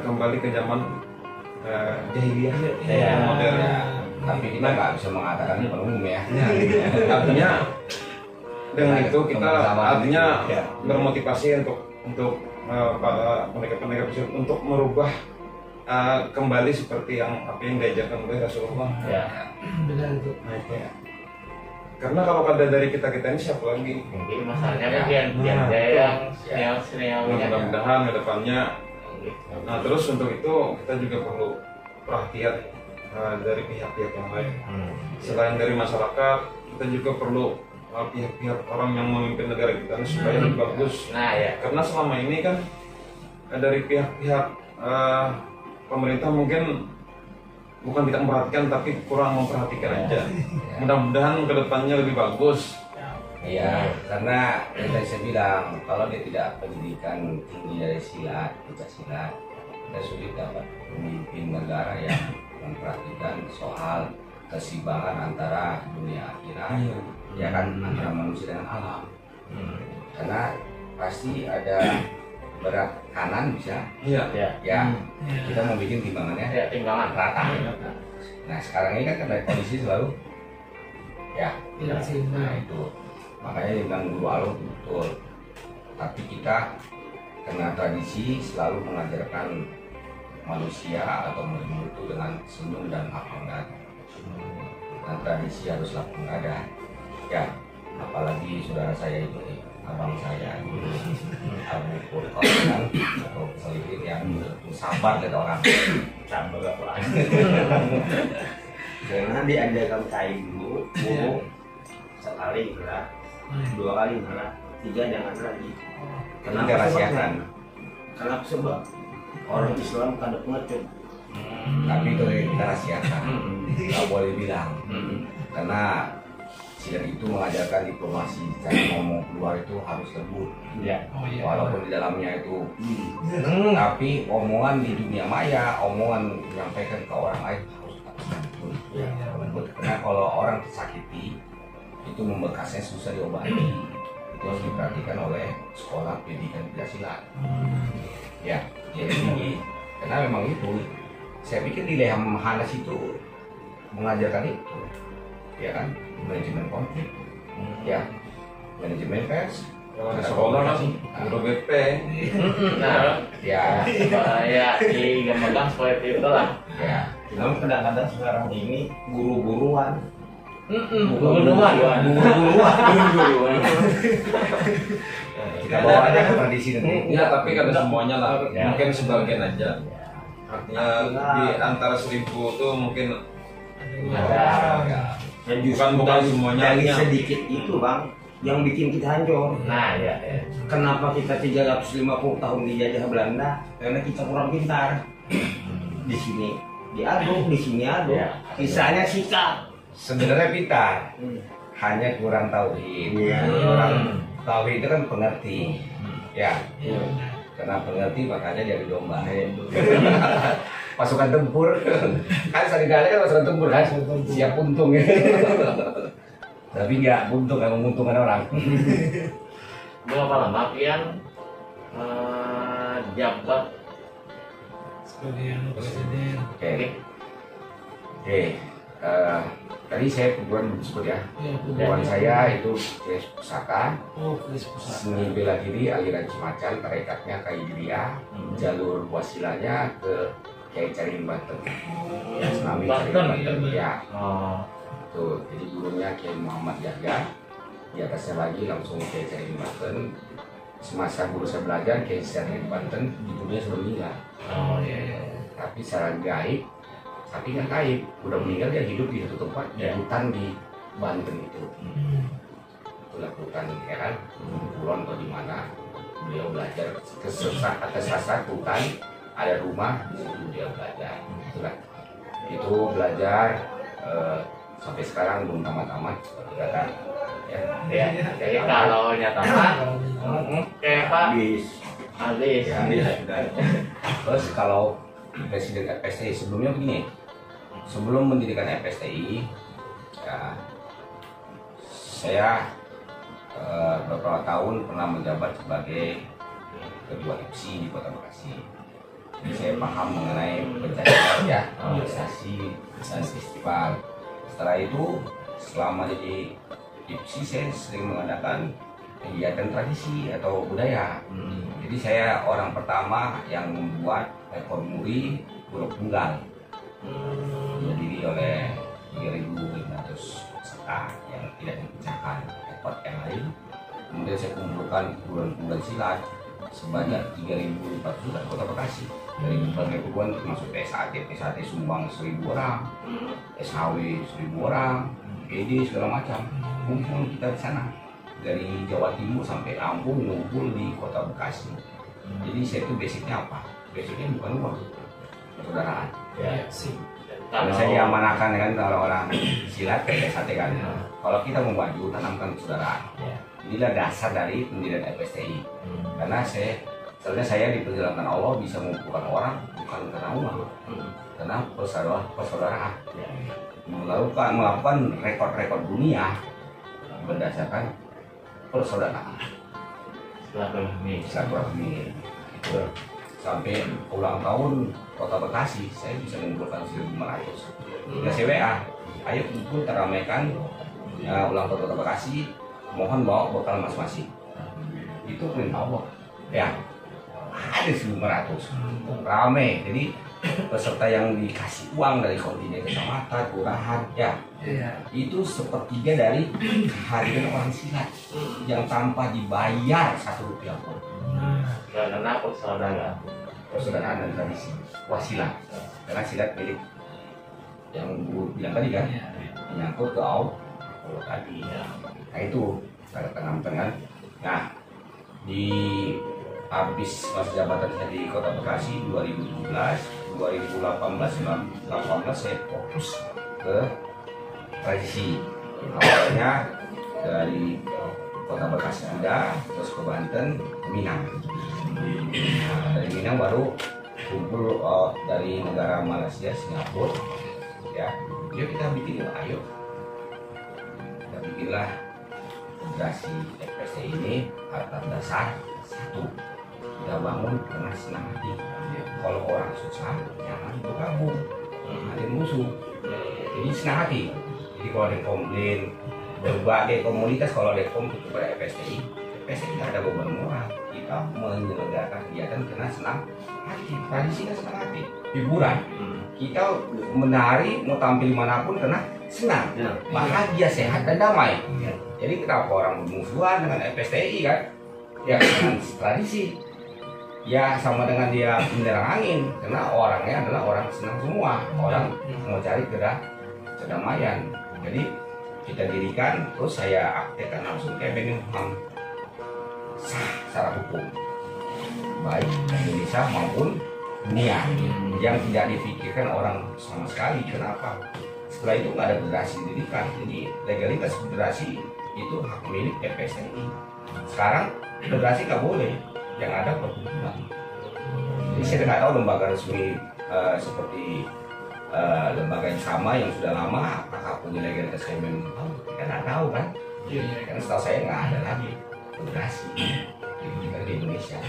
kembali ke zaman jahiliyah Ya. modern. tapi kita nggak bisa mengatakan ini umum ya. Artinya dengan itu kita Kebersamaan artinya itu, ya. bermotivasi untuk para pendekar-pendekar untuk merubah kembali seperti apa yang diajarkan oleh Rasulullah. ya Benar itu. Nah, itu ya. Karena kalau kada dari kita ini siapa lagi? mungkin masalahnya kan biar Nah, dia itu. yang Ya. seniornya Mudah-mudahan ke depannya. Nah, terus untuk itu kita juga perlu perhatian dari pihak-pihak yang lain. Selain dari masyarakat, kita juga perlu pihak-pihak orang yang memimpin negara kita ini supaya lebih bagus. nah ya Karena selama ini kan dari pihak-pihak pemerintah mungkin bukan tidak memperhatikan, tapi kurang memperhatikan aja. Mudah-mudahan ke depannya lebih bagus. Iya, karena yang tadi saya bilang, kalau dia tidak pendidikan tinggi dari silat, silat, dia sulit dapat memimpin negara yang memperhatikan soal keseimbangan antara dunia akhirat, ya kan, antara manusia dengan alam. Karena pasti ada berat kanan bisa, Iya. ya kita mau bikin timbangannya ya timbangan rata. Nah sekarang ini kan karena kondisi selalu, ya, Tidak seimbang. nah itu. Makanya dibilang Guru Harun betul. Tapi kita karena tradisi selalu mengajarkan manusia atau murid itu dengan senyum dan lapang dada. Dan tradisi harus lapang dada. Ya, apalagi saudara saya itu abang saya Abu Purkonan atau selipit yang sabar kata orang. Sabar apa? Karena diadakan kain dulu, burung sekali gerak, 2 kali gerak, 3 jangan lagi. Kita rahasiakan. Kenapa sebab orang Islam kada pengecut. Tapi itu kita rahasiakan, nggak boleh bilang. Karena silat itu mengajarkan diplomasi, cara ngomong keluar itu harus lembut. Ya. Walaupun di dalamnya itu tapi omongan di dunia maya, omongan menyampaikan ke orang lain harus lembut. Lembut. Karena kalau orang tersakiti itu membekasnya susah diobati. Itu harus diperhatikan oleh sekolah pendidikan Pancasila. Ya, jadi tinggi. Karena memang itu, saya pikir di Leham Hanas itu mengajarkan itu, ya kan, manajemen konflik, ya, manajemen pers. Kalau di sekolah kan guru BP. Nah, Ya, ya di Gamegang seperti itu lah. ya. Cuma kadang-kadang sekarang ini guru-guruan. Guru-guruan. Guru-guruan. Kita bawa aja ke tradisi nanti. Ya, tapi kan semuanya lah. Ya. Mungkin sebagian aja. Artinya di antara 1000 tuh mungkin Ada. bukan semuanya. Dari sedikit itu bang, yang bikin kita hancur. Nah, ya. Kenapa kita 350 tahun dijajah Belanda? Karena kita kurang pintar. Di sini diaduk, di sini aduk. Ya. Kisahnya sikap. Sebenarnya pintar, hanya kurang tauhid. Iya. Kurang tauhid itu kan pengerti, ya. Karena pengerti makanya jadi domba. Pasukan tempur, kan serigala kan pasukan tempur kan, siap untung ya. Tapi nggak untung, nggak menguntungkan orang. Berapa lama Pian jabat? Sebagai presiden. Oke, oke. Tadi saya kebetulan disebut ya, kebetulan saya itu Kris Pusaka, Oh, Kris Pusaka. seni bela diri aliran Cimacan, tarekatnya Kaidiria, jalur wasilanya ke Kiai Caringin Banten. Ya, Senami Caringin Banten. Ya, Oh, tuh. Jadi gurunya Kiai Muhammad Yahya, di atasnya lagi langsung Kiai Caringin Banten. Semasa guru saya belajar Kiai Caringin Banten, ibunya sudah meninggal. oh iya. Tapi secara gaib, tapi kan gaib, udah meninggal dia hidup di satu tempat di Ya. hutan di Banten itu. Itulah hutan ya kan, Kulon atau di mana. Beliau belajar kesesat atas sasar hutan, ada rumah di situ dia belajar. Itulah. Itu belajar sampai sekarang belum tamat-tamat seperti kata ya. Ya, jadi kalau nyatakan kayak Pak Habis. habis. Ya, terus kalau presiden FSTI sebelumnya begini, sebelum mendirikan FSTI, ya, saya beberapa tahun pernah menjabat sebagai ketua IPSI di Kota Bekasi. Jadi saya paham mengenai pencarian ya, organisasi dan festival. Setelah itu, selama jadi IPSI saya sering mengadakan kegiatan tradisi atau budaya. Jadi saya orang pertama yang membuat ekor muri Pulau Tunggal, berdiri oleh 3.500 peserta yang tidak dipecahkan ekor yang lain. Kemudian saya kumpulkan puluhan silat sebanyak 3.400 dari Kota Bekasi, dari berbagai perguruan termasuk PSAT sumbang 1.000 orang, SHW 1.000 orang, PD segala macam. Kumpul kita di sana dari Jawa Timur sampai Lampung ngumpul di Kota Bekasi. Jadi saya itu basicnya apa? Basicnya bukan uang, persaudaraan. Ya, Sip. Kalau saya diamanahkan dengan kalau orang silat kayak sate kan. Kalau kita mau maju tanamkan persaudaraan. Inilah dasar dari pendirian FSTI. Karena sebenarnya saya diperjalankan Allah bisa mengumpulkan orang bukan karena uang, karena persaudaraan. Melakukan rekor-rekor dunia berdasarkan persaudaraan. Silaturahmi itu sampai ulang tahun Kota Bekasi saya bisa mengumpulkan 1.500. Hingga CWA, ayo kumpul teramaikan ulang tahun Kota Bekasi, mohon bawa bekal masing-masing. Itu perintah Allah. Ya, ada 1.500 rame. Jadi peserta yang dikasih uang dari kontingen kecamatan, kelurahan, ya Iya. itu sepertiga dari kehadiran orang silat yang tanpa dibayar 1 rupiah pun. Karena persaudaraan. Persaudaraan dan tradisi wasilah, karena silat milik yang Bu bilang tadi kan, menyangkut ke Allah tadi. Nah itu pada tengah-tengah. Nah di habis masa jabatan saya di Kota Bekasi 2017, 2018 saya fokus ke tradisi. Awalnya dari Kota Bekasi ada, terus ke Banten, ke Minang. Nah, dari Minang baru kumpul dari negara Malaysia, Singapura, ya. Yuk kita bikin, ayo kita bikinlah federasi FPC ini atas dasar satu, kita bangun dengan senang hati. Kalau orang susah jangan bergabung, ada musuh. Jadi senang hati. Jadi kalau ada komplain berbagai komunitas, kalau ada komplain kepada FPSTI tidak ada beban moral. Kita menyelenggarakan kegiatan karena senang hati, tradisi kan senang hati, hiburan. Kita menari mau tampil manapun karena senang, bahagia, sehat dan damai. Jadi kenapa orang bermusuhan dengan FPSTI kan? Ya dengan tradisi. Ya sama dengan dia menyerang angin, karena orangnya adalah orang senang semua, orang mau cari kedamaian. Jadi kita dirikan, terus saya aktifkan langsung ke Kemenkumham, sah secara hukum, baik Indonesia maupun dunia, yang tidak difikirkan orang sama sekali. Kenapa? Setelah itu nggak ada federasi didirikan, jadi legalitas federasi itu hak milik FPSTI. Sekarang federasi nggak boleh, yang ada perkumpulan. Jadi saya nggak tahu lembaga resmi seperti lembaga yang sama yang sudah lama apakah punya legalitas Kemenkumham, kita nggak tahu kan? Karena setahu saya nggak ada lagi federasi di Indonesia.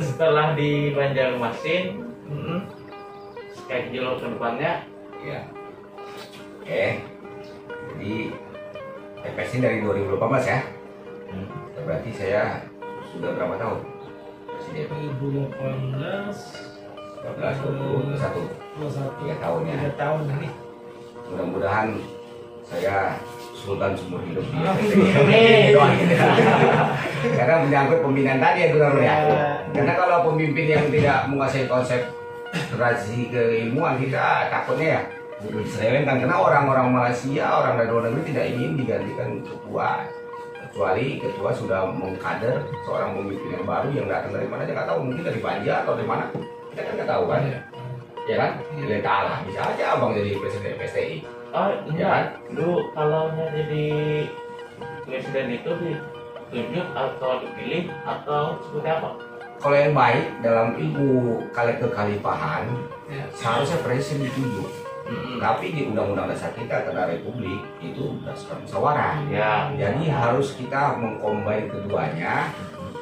Setelah di Banjarmasin, schedule ke depannya, Ya. Jadi FPSTI dari 2018 ya. Berarti saya sudah berapa tahun presiden? 2018 14, 20, 21, 3 tahun ya. 3 tahun nih. Mudah-mudahan saya sultan seumur hidup di Amin. Karena menyangkut pembinaan tadi ya Gubernur ya. Karena kalau pemimpin yang tidak menguasai konsep tradisi keilmuan, kita takutnya ya diselewengkan, karena orang-orang Malaysia, orang dari luar negeri tidak ingin digantikan ketua, kecuali ketua sudah mengkader seorang pemimpin yang baru yang datang dari mana aja nggak tahu, mungkin dari Banjar atau dari mana, kita kan nggak tahu kan, ya kan? Lihat Allah, bisa aja abang jadi presiden FPSTI. Oh Ya kan? dulu kalau jadi presiden itu ditunjuk atau dipilih atau seperti apa? Kalau yang baik dalam ilmu kekhalifahan, seharusnya presiden ditunjuk. Tapi di Undang-Undang Dasar kita tentang Republik itu berdasarkan musyawarah. Ya. Jadi harus kita mengcombine keduanya.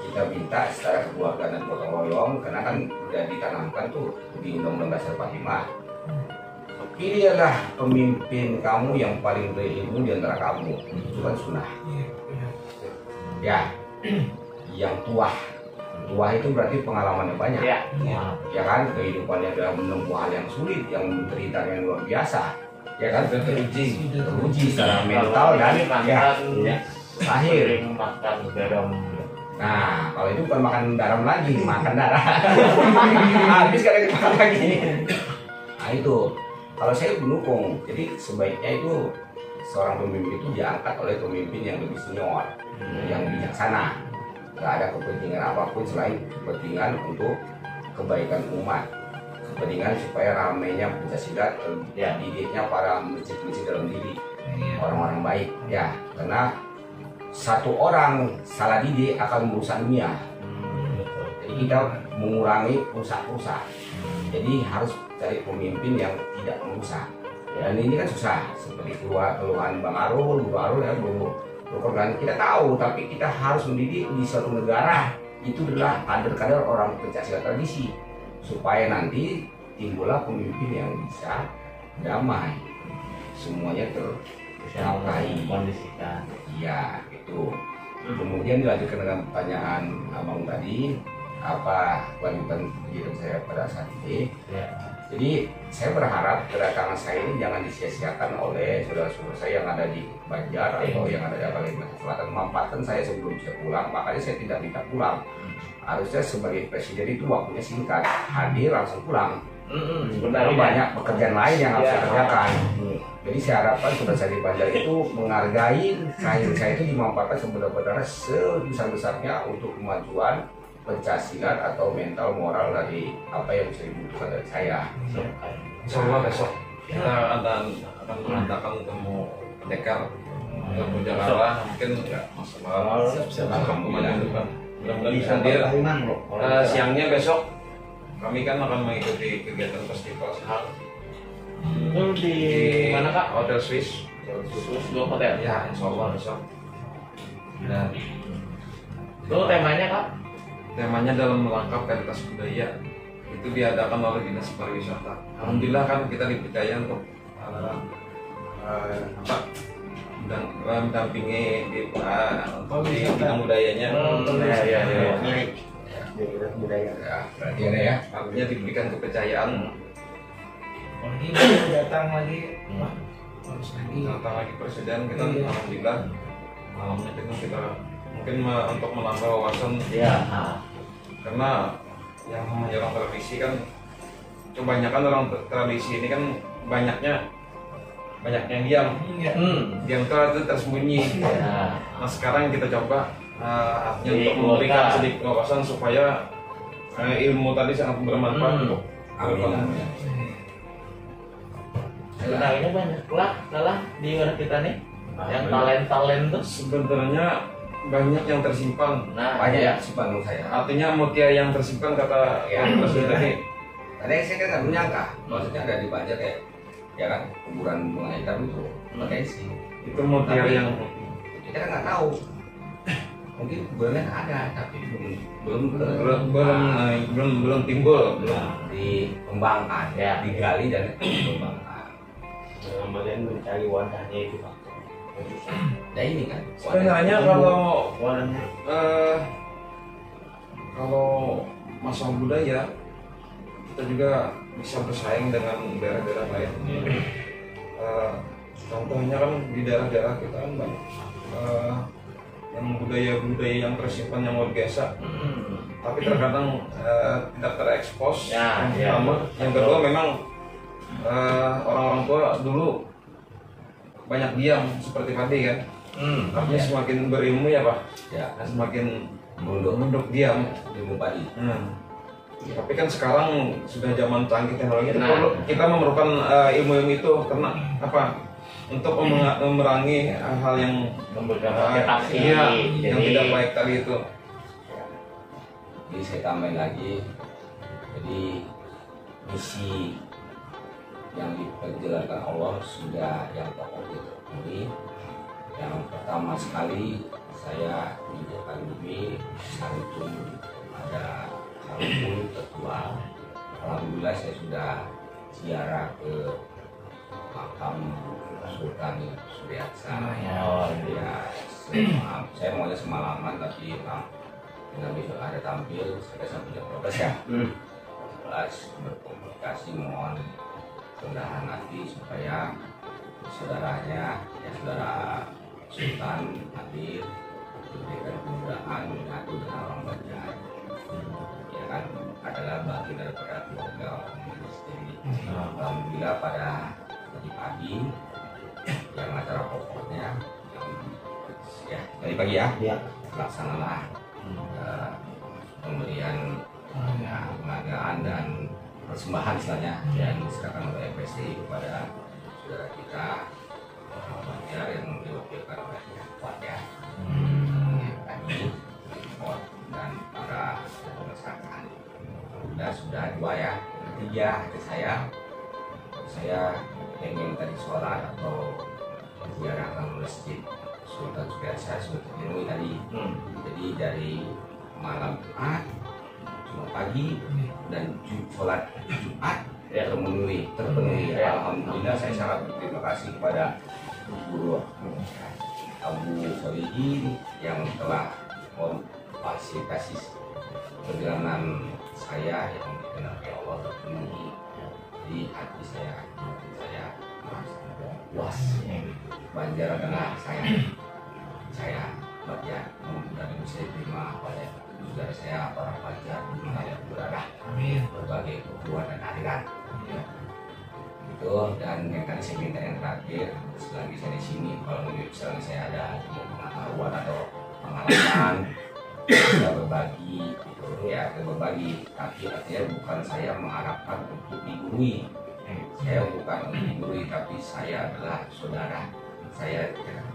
Kita minta secara kekeluargaan dan gotong royong, karena kan sudah ditanamkan tuh di Undang-Undang Dasar 45. Pilihlah pemimpin kamu yang paling berilmu di antara kamu. Itu kan sunnah. Ya, yang tua. Tua itu berarti pengalamannya banyak. Ya. Ya kan, kehidupannya dalam menempuh hal yang sulit, yang menderita yang luar biasa. Ya kan, teruji secara mental dan ya, lahir. Sering makan garam. Nah, kalau itu bukan makan garam lagi, makan darah. Habis kadang kita makan lagi. Nah itu, kalau saya mendukung. Jadi sebaiknya itu seorang pemimpin itu diangkat oleh pemimpin yang lebih senior, yang bijaksana. Gak ada kepentingan apapun selain kepentingan untuk kebaikan umat, kepentingan supaya ramainya Pancasila, didiknya para masjid-masjid dalam diri orang-orang baik. Ya, karena satu orang salah didik akan merusak dunia. Jadi kita mengurangi rusak-rusak. Jadi harus cari pemimpin yang tidak merusak. Dan ini kan susah, seperti keluhan Bang Arul, Bu Arul ya, kan kita tahu, tapi kita harus mendidik di suatu negara itu adalah kader-kader orang Pancasila tradisi, supaya nanti timbullah pemimpin yang bisa damai, semuanya tercapai. Kondisikan. Iya, itu. Kemudian dilanjutkan dengan pertanyaan abang tadi, apa kelanjutan kegiatan saya pada saat ini. Ya. Jadi saya berharap kedatangan saya ini jangan disia-siakan oleh saudara-saudara saya yang ada di Banjar atau yang ada di Kalimantan Selatan. Memanfaatkan saya sebelum saya pulang, makanya saya tidak minta pulang. Harusnya sebagai presiden itu waktunya singkat, hadir langsung pulang. Karena banyak pekerjaan lain yang harus saya kerjakan. Jadi saya harapkan saudara saya di Banjar itu menghargai saya itu dimanfaatkan sebenar-benarnya sebesar-besarnya untuk kemajuan Pancasila atau mental moral dari apa yang bisa dibutuhkan dari saya. Insya Allah besok kita akan mengadakan temu pendekar untuk Jakarta, mungkin masalah kemajuan depan. Mudah-mudahan hadir. Siangnya besok kami kan akan mengikuti kegiatan festival sahal Itu di mana Kak? Hotel Swiss. Terus dua hotel. Ya, insya Allah besok. Dan Itu temanya Kak? temanya dalam melangkah kualitas budaya itu diadakan oleh Dinas Pariwisata. Alhamdulillah kan kita dipercaya untuk mendampingi di bidang budayanya. Ya. budaya. Ya, berarti ada ya. Artinya diberikan kepercayaan. Lagi baru datang lagi, wah harus lagi. Datang lagi presiden kita, Iya. alhamdulillah malamnya kita mungkin untuk menambah wawasan. Ya. Karena yang namanya orang tradisi kan kebanyakan orang tradisi ini kan banyaknya yang diam. Iya. Diam itu tersembunyi. Ya. Nah sekarang kita coba artinya Jadi, untuk memberikan kuota. sedikit wawasan supaya ilmu tadi sangat bermanfaat untuk Amin. Sebenarnya banyak lah di wilayah kita nih yang talent tuh. sebenarnya banyak yang tersimpan. Nah, Banyak ya. ya simpan menurut saya. Artinya mutiara yang tersimpan kata Ya. Presiden tadi. Karena saya kan nggak menyangka, maksudnya ada di Banjar kayak ya kan kuburan bunga hitam itu potensi. Itu mutiara Tapi- yang Kita kan nggak tahu. Mungkin kuburannya ada tapi belum timbul. belum dikembangkan, Ya. digali dan dikembangkan. Kemudian mencari wadahnya itu Pak. Nah ini kan Sebenarnya Wadahnya kalau masalah budaya kita juga bisa bersaing dengan daerah-daerah lain. Contohnya kan di daerah-daerah kita kan banyak yang budaya-budaya yang tersimpan yang luar biasa, tapi terkadang tidak terekspos. Ya, Yang ya. pertama, yang kedua memang orang-orang tua dulu banyak diam seperti tadi kan. Artinya semakin berilmu ya Pak, ya semakin mundur menunduk diam. ilmu padi. Tapi kan sekarang sudah zaman canggih teknologi, Nah. kita memerlukan ilmu-ilmu itu karena apa? Untuk memerangi hal yang Memberikan orientasi. iya, yang Jadi, tidak baik tadi itu. Jadi saya tambahin lagi, jadi misi yang diperjalankan Allah sudah yang pokok terpenuhi. Yang pertama sekali saya menjadikan diri santun ada santun ketua. Alhamdulillah saya sudah ziarah ke makam Sultan Suryaksa. Oh, Ya, saya maunya semalaman tapi Bang dengan besok ada tampil saya sampai jam 12 ya. 12 berkomunikasi mohon kerendahan hati supaya saudaranya ya saudara Sultan hadir diberikan kemudahan menyatu dengan orang Banjar ya kan adalah bagian daripada keluarga orang Banjar sendiri. Alhamdulillah pada tadi pagi yang acara pokoknya ya tadi pagi ya ya. laksanalah pemberian penghargaan dan persembahan istilahnya yang diserahkan oleh FSI kepada saudara kita Banjar yang diwakilkan oleh Kuat ya tadi dan para masyarakat sudah dua ya ketiga saya pengen tadi sholat atau ziarah ke masjid Sultan Suryaksa sudah terpenuhi tadi. Jadi dari malam Jumat, Jumat pagi dan sholat Jumat terpenuhi. Alhamdulillah saya sangat berterima kasih kepada Guru Abu Solihin yang telah memfasilitasi perjalanan saya yang dikehendaki Allah terpenuhi di hati saya merasa puas. Banjar adalah saya bagian dan bisa diterima oleh saudara saya para pelajar yang berada berbagai kebutuhan dan aliran. Itu dan yang tadi saya minta yang terakhir, selagi saya di sini, kalau misalnya saya ada pengetahuan atau pengalaman, saya berbagi, berbagi. Tapi artinya bukan saya mengharapkan untuk digurui. Saya bukan untuk digurui, tapi saya adalah saudara. Saya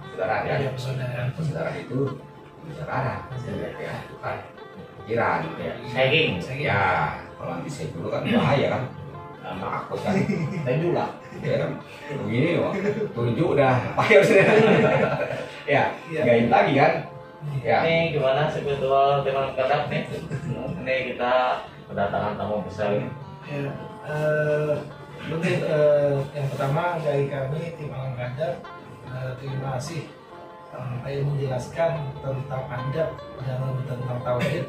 saudara kan? Saudara itu saudara, ya, bukan pikiran. Sharing. Ya, kalau nanti saya dulu kan bahaya kan. Sama aku kan, saya juga. Ya, begini loh, tunjuk udah payah sudah. Ya, gain lagi kan. Ya. Ini gimana spiritual Timang Gadap nih? Ini kita kedatangan tamu besar ini. Ya, mungkin yang pertama dari kami tim Alam Gadap, terima kasih yang menjelaskan tentang adab dan tentang tauhid.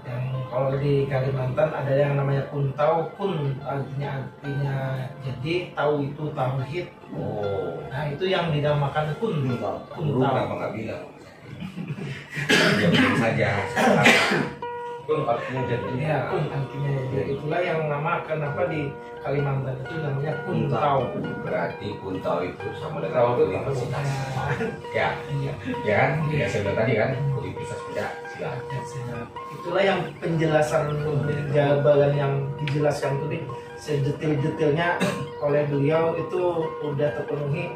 Yang kalau di Kalimantan ada yang namanya kuntau, kun artinya jadi, tau itu tauhid. Oh, Nah itu yang dinamakan guru kuntau. kenapa nggak bilang? Ya bilang saja. Pun artinya jadi. Ya, kun artinya jadi. Itulah yang nama kenapa di Kalimantan itu namanya kuntau. Berarti kuntau itu sama Kuntau dengan itu universitas. Iya. Ya, ya kan? Ya saya bilang tadi kan, universitas tidak silat. Itulah yang penjelasan jawaban yang dijelaskan tadi sedetil-detilnya oleh beliau itu udah terpenuhi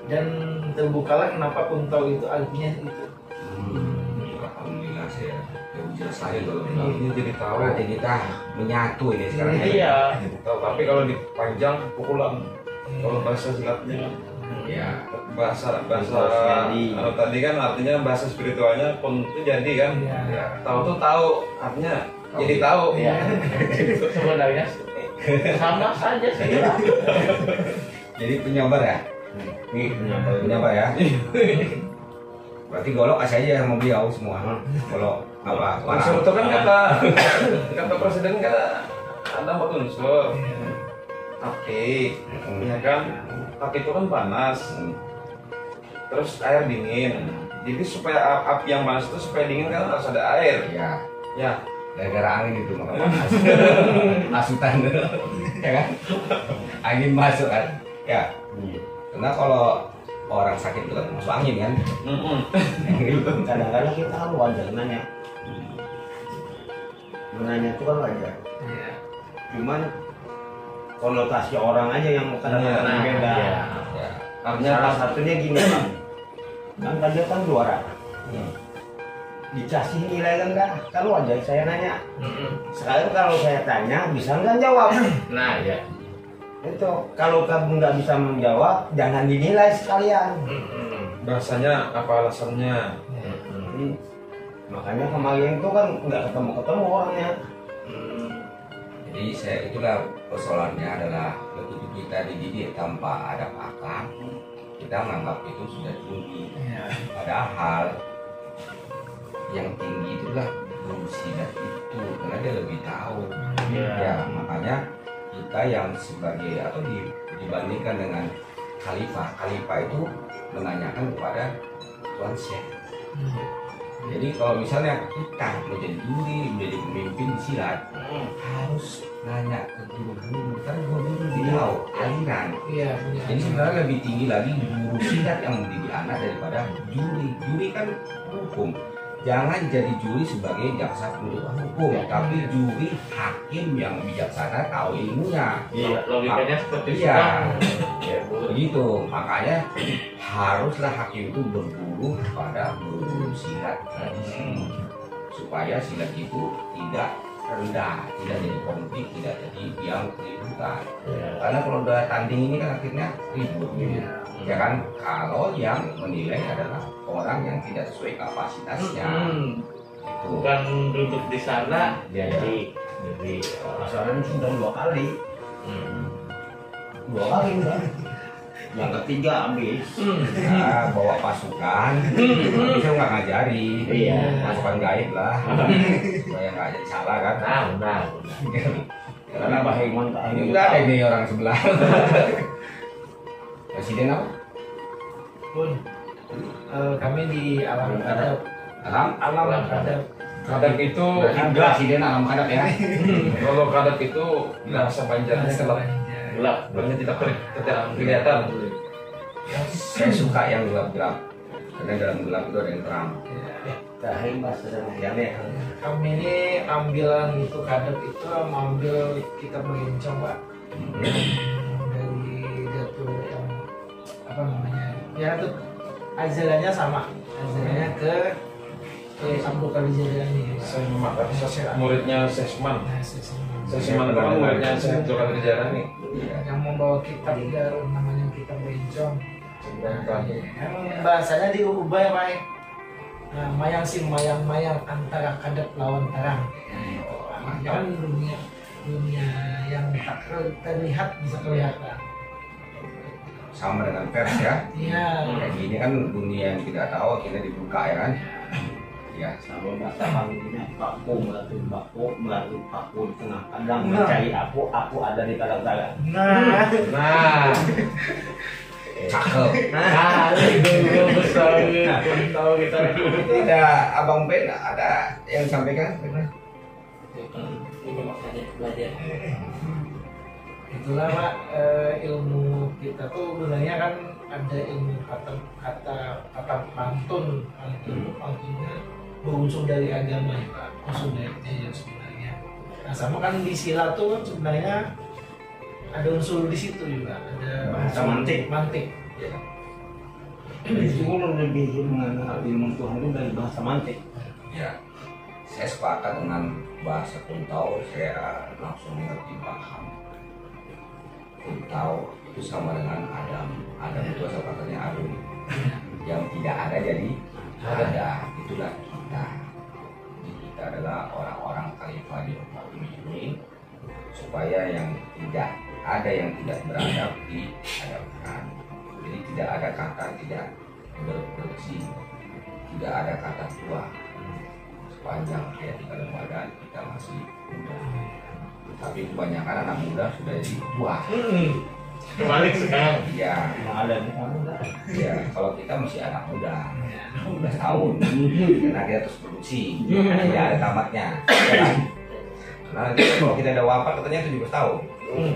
dan terbukalah kenapa kuntau itu artinya itu. Alhamdulillah saya jelas lagi kalau Ini jadi tahu. berarti kita menyatu ini sekarang. Iya. Tahu, tapi kalau dipanjang pukulan. Kalau bahasa silatnya Ya, bahasa Jadi. kalau tadi kan artinya bahasa spiritualnya pun itu jadi kan. Iya. Ya, tahu tuh tahu artinya jadi tahu. Iya. Sebenarnya sama saja sih. jadi penyabar ya. Nih, penyabar ya. Berarti golok kasih aja sama beliau semua. Golok apa? Unsur itu kan kata presiden kan ada 4 unsur. Api, ya kan? Api itu kan panas. Terus air dingin. Jadi supaya api yang panas itu supaya dingin kan harus ada air. Ya, Ya, gara-gara angin itu maka panas. Asutan, ya kan? Angin masuk kan? Ya. Karena kalau orang sakit itu kan masuk angin kan? Kadang-kadang kita kan wajar nanya. Menanya itu kan wajar. Iya. Cuman konotasi orang aja yang kadang-kadang Iya. beda. Iya. Ya. artinya Salah pas satunya gini Bang. Kan dia kan juara. Dikasih nilai kan enggak? Kan wajar saya nanya. Sekarang kalau saya tanya bisa nggak jawab? Nah, ya. Itu kalau kamu nggak bisa menjawab jangan dinilai sekalian. bahasanya apa alasannya? Makanya kemarin itu kan nggak ketemu orangnya. Jadi saya itulah persoalannya adalah begitu kita dididik tanpa ada akal, kita menganggap itu sudah tinggi. Padahal yang tinggi itulah guru silat itu karena dia lebih tahu. Ya makanya kita yang sebagai atau dibandingkan dengan khalifah itu menanyakan kepada Tuan Syekh. Jadi kalau misalnya kita menjadi juri, menjadi pemimpin di silat, harus nanya ke guru-guru, kan guru-guru dia tahu aliran. Iya, punya. Jadi sebenarnya lebih tinggi lagi guru silat yang mendidik anak daripada juri. Juri kan hukum. Jangan jadi juri sebagai jaksa penuntut hukum, tapi juri hakim yang bijaksana tahu ilmunya. Iya, logikanya seperti itu. Iya. Ya, Bu. Begitu, makanya haruslah hakim itu berguru pada guru silat tradisi supaya silat itu tidak rendah, tidak jadi konflik, tidak jadi yang keributan. Karena kalau udah tanding ini kan akhirnya ribut, ya kan? Kalau yang menilai adalah orang yang tidak sesuai kapasitasnya. Itu. Bukan duduk di sana jadi Masalahnya sudah 2 kali. 2 kali udah. yang ketiga habis. Nah, bawa pasukan, bisa nggak ngajari, Iya. pasukan gaib lah, supaya nggak jadi salah kan. Nah, benar. Karena Bahiman Ini udah ada ini orang sebelah. Presiden apa? Pun kami di alam adab. Alam. Adab. Kadang itu Berarti presiden alam adat ya. kalau kadang itu bahasa Banjarnya gelap. Gelap. Gelapnya tidak kelihatan. Saya suka yang gelap-gelap. Karena dalam gelap itu ada yang terang. Tahim bahasa yang ya. Kami ini ambilan itu kadep itu mengambil kita berencong Pak dari jatuh yang apa namanya ya itu ajarannya sama ajarannya ke Abdul Qadir Jailani Saya memakai muridnya Sesman. Nah, sesama. Sesman itu kan muridnya Syekh Abdul Qadir Jailani. yang membawa kitab ya, namanya kitab berencong. Sedangkan Emang bahasanya diubah ya Pak. Nah, mayang sih mayang antara kadep lawan terang. Kan dunia yang tak terlihat bisa kelihatan. Sama dengan pers ya. Iya. Kayak gini kan dunia yang tidak tahu kita dibuka ya kan. Ya. Sama bahasa Bangkina, Paku melalui Paku di tengah kadang mencari aku ada di kadang-kadang. Nah, Cakep. Nah, itu besar. Tahu kita. Tidak, Abang Ben ada yang sampaikan? Ini makanya belajar. itulah Pak ilmu kita tuh sebenarnya kan ada ilmu kata pantun pantunnya berunsur dari agama ya Pak, unsur dari ya sebenarnya. Nah sama kan di silat tuh kan sebenarnya ada unsur di situ juga, ada Bahasa mantik. Ya. Itu lebih mengenal ilmu Tuhan itu dari bahasa mantik. Ya. Saya sepakat dengan bahasa Kuntau, saya langsung mengerti paham. Kuntau itu sama dengan Adam. Adam itu asal katanya Adam. Yang tidak ada jadi ada. Itulah kita. Jadi kita adalah orang-orang khalifah di umat ini supaya yang tidak ada yang tidak beradab diadabkan. Jadi tidak ada kata tidak berbersih, tidak ada kata tua. Sepanjang ya kita lembaga kita masih muda. Tapi kebanyakan anak muda sudah jadi tua. Kebalik sekarang. Iya. Yang ada di kamu enggak? Ya, kalau kita masih anak muda, 12 tahun, karena kita terus produksi, tidak ada tamatnya. Ya kan? Nah, nanti kalau kita ada wafat katanya 17 tahun.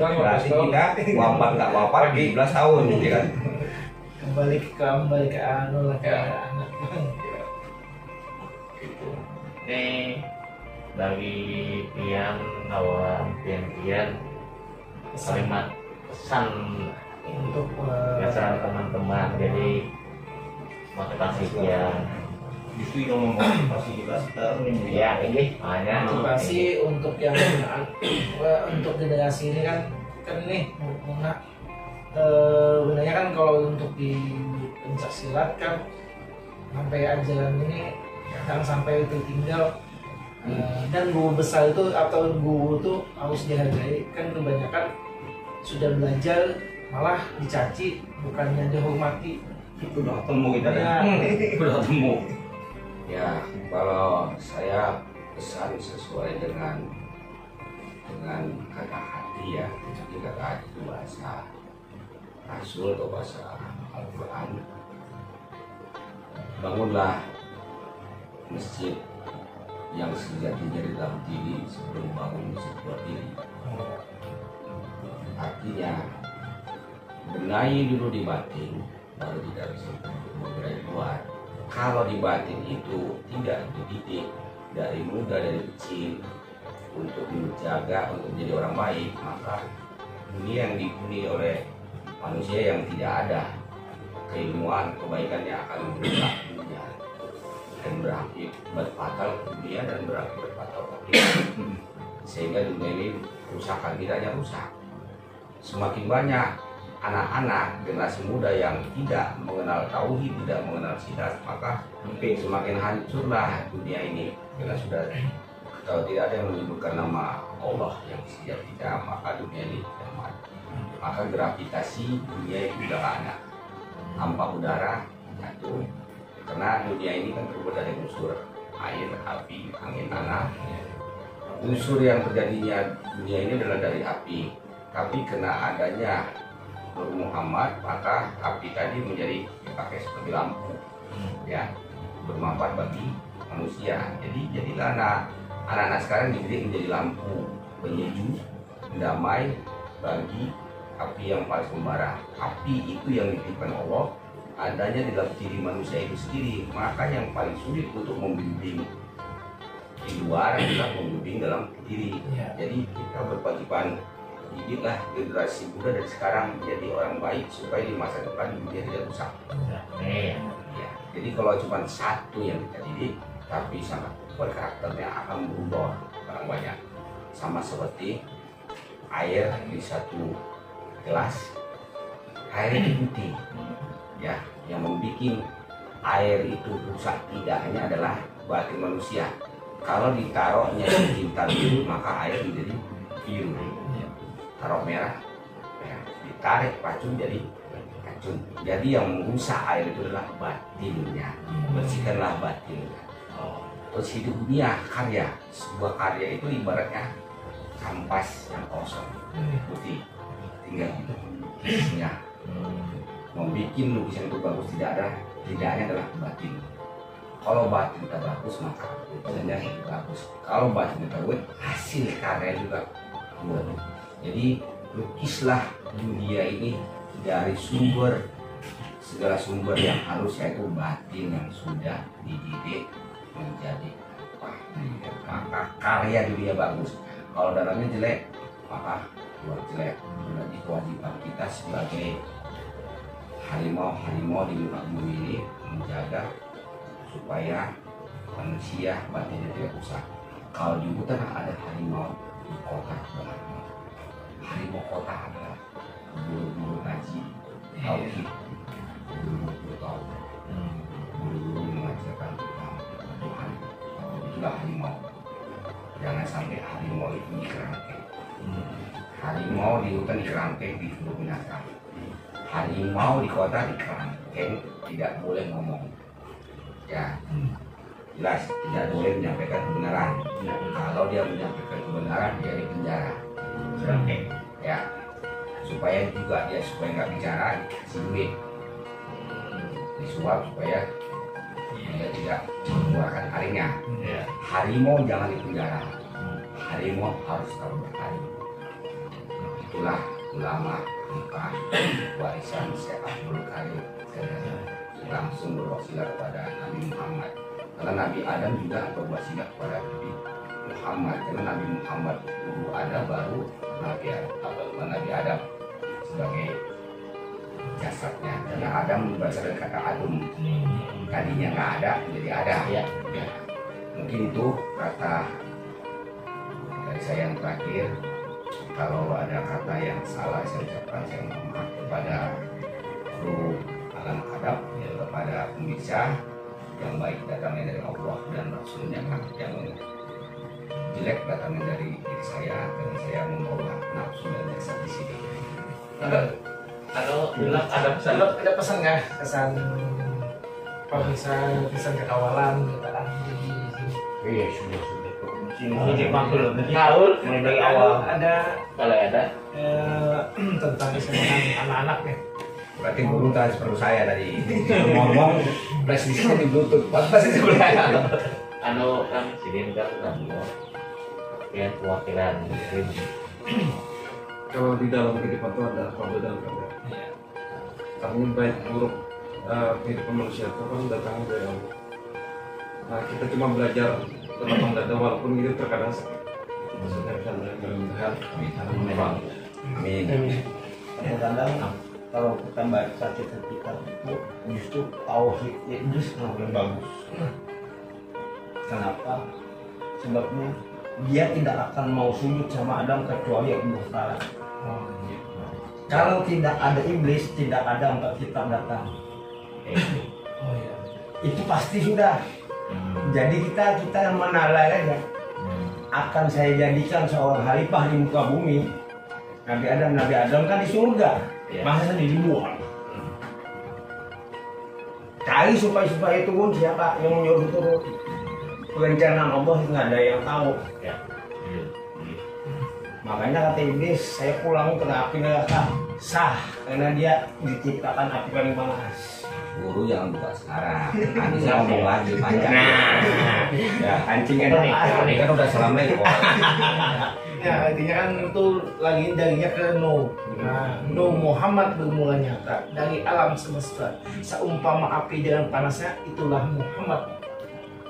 Berarti kita wafat nggak wafat 17 tahun, ya kan? kembali ke anu lah ke anak. Ini dari pian awal pian kalimat pesan Untuk biasa teman-teman, jadi motivasi ya. Justru yang motivasi kita sekarang ini. Ya ini hanya motivasi untuk yang untuk generasi ini kan nih sebenarnya kan kalau untuk di pencak silat kan sampai ajaran ini jangan sampai tertinggal. Dan guru besar itu atau guru itu harus dihargai, kan kebanyakan sudah belajar malah dicaci bukannya dihormati. Itu udah ketemu kita Ya. udah ketemu. Ya, kalau saya pesan sesuai dengan kata hati ya, jadi kata hati itu bahasa Rasul atau bahasa Al-Quran. Bangunlah masjid yang sejatinya di dalam diri sebelum bangun masjid buat diri. Artinya benahi dulu di batin, baru tidak bisa bergerak keluar. Kalau di batin itu tidak dididik dari muda, dari kecil untuk menjaga, untuk menjadi orang baik, maka dunia yang dihuni oleh manusia yang tidak ada keilmuan kebaikannya akan merusak dunia dan berakhir berfatal dunia dan berakhir berfatal sehingga dunia ini kerusakan tidak hanya rusak, semakin banyak anak-anak generasi muda yang tidak mengenal tauhid, tidak mengenal sidat, maka mungkin semakin hancurlah dunia ini karena sudah kalau tidak ada yang menyebutkan nama Allah yang sejati, maka dunia ini kiamat. maka gravitasi dunia itu udah ada. Tanpa udara jatuh. Karena dunia ini kan terbuat dari unsur air, api, angin, tanah. Unsur yang terjadinya dunia ini adalah dari api. Tapi kena adanya Nur Muhammad, maka api tadi menjadi dipakai seperti lampu, ya, bermanfaat bagi manusia. Jadi jadilah anak-anak sekarang dididik menjadi lampu penyejuk, damai bagi api yang paling membara. Api itu yang dititipkan Allah adanya di dalam diri manusia itu sendiri. Maka yang paling sulit untuk membimbing di luar adalah membimbing dalam diri. Jadi kita berkewajiban didiklah generasi muda dari sekarang menjadi orang baik supaya di masa depan dunia tidak rusak. Ya. Jadi kalau cuma satu yang kita didik tapi sangat kuat karakternya akan berubah orang banyak. Sama seperti air di satu gelas, air itu putih, ya, yang membuat air itu rusak tidak hanya adalah batin manusia. Kalau ditaruhnya di tinta biru maka air menjadi biru. Taruh merah, ya, ditarik racun jadi racun. Jadi yang merusak air itu adalah batinnya. Bersihkanlah batinnya. Terus hidup dunia karya, sebuah karya itu ibaratnya kanvas yang kosong, putih, tinggal isinya. Membuat lukisan itu bagus tidaknya adalah batin. Kalau batin kita bagus maka lukisannya bagus. Kalau batin kita bagus, hasil karya juga bagus. Jadi lukislah dunia ini dari segala sumber yang harus, yaitu batin yang sudah dididik menjadi maka karya dunia bagus. Kalau dalamnya jelek maka luar jelek. Jadi kewajiban kita sebagai harimau di muka bumi ini menjaga supaya manusia batinnya tidak rusak. Kalau di hutan ada harimau, di kota harimau kota adalah guru-guru ngaji, tauhid, guru-guru tauhid, guru-guru mengajarkan Tuhan. Itulah harimau. Jangan sampai harimau itu dikerangkeng. Harimau di hutan dikerangkeng, disuruh binatang. Harimau di kota dikerangkeng, tidak boleh ngomong. Ya, jelas tidak boleh menyampaikan kebenaran. Kalau dia menyampaikan kebenaran, dia dipenjara. Kerangkeng, ya, supaya supaya nggak bicara, dikasih duit, disuap supaya dia tidak mengeluarkan taringnya. Harimau jangan dipenjara, harimau harus tahu bertaring. Itulah ulama kita warisan Syekh Abdul Qadir langsung berwasilah kepada Nabi Muhammad, karena Nabi Adam juga berwasilah kepada Nabi Muhammad, karena Nabi Muhammad dulu ada baru Nabi Adam sebagai jasadnya, karena Adam berasal dari kata Adum, tadinya nggak ada jadi ada. Ya. Mungkin itu kata dari saya yang terakhir. Kalau ada kata yang salah saya ucapkan, saya mohon maaf kepada kru alam kadab, ya, kepada pemirsa. Yang baik datangnya dari Allah dan Rasulnya, yang jelek datangnya dari diri saya, dan saya membawa nafsu dan jasad di sini. Kalau bilang ada pesan, ada pesan nggak? Pesan kekawalan kita kan di sini. Iya, sudah. ini makhluk tahu mulai dari awal. Ada Kalau ada tentang kesehatan anak-anak ya. Berarti guru tadi seperti saya tadi ngomong presisinya di bluetooth, pas itu saya. kan sini kan radio yang perwakilan muslim. Kalau di dalam kehidupan itu ada kode dan kode. Tapi baik buruk kehidupan manusia itu kan datang dari Allah. Nah, kita cuma belajar tentang dada walaupun itu terkadang sakit. Maksudnya bisa mudah-mudahan. Amin. Kadang-kadang kalau kita baca kitab itu justru tauhid itu sangat bagus. Kenapa? Sebabnya dia tidak akan mau sujud sama Adam kecuali Allah Ta'ala. Kalau tidak ada iblis, tidak ada untuk kitab datang. Itu pasti sudah. Jadi kita yang menalai aja. Akan saya jadikan seorang khalifah di muka bumi. Nabi Adam kan di surga, Ya. masa dibuang. Cari supaya turun siapa yang menyuruh turun. Perencanaan Allah nggak ada yang tahu. Ya. Makanya kata iblis, saya pulang ke api neraka sah karena dia diciptakan api paling panas. Guru jangan buka sekarang. Nanti saya ngomong lagi panjang. Ya, kancing Ini kan udah assalamualaikum. Ya, artinya kan itu lagi darinya ke Nuh. Nah, Nuh Muhammad bermulanya dari alam semesta. Seumpama api dengan panasnya, itulah Muhammad.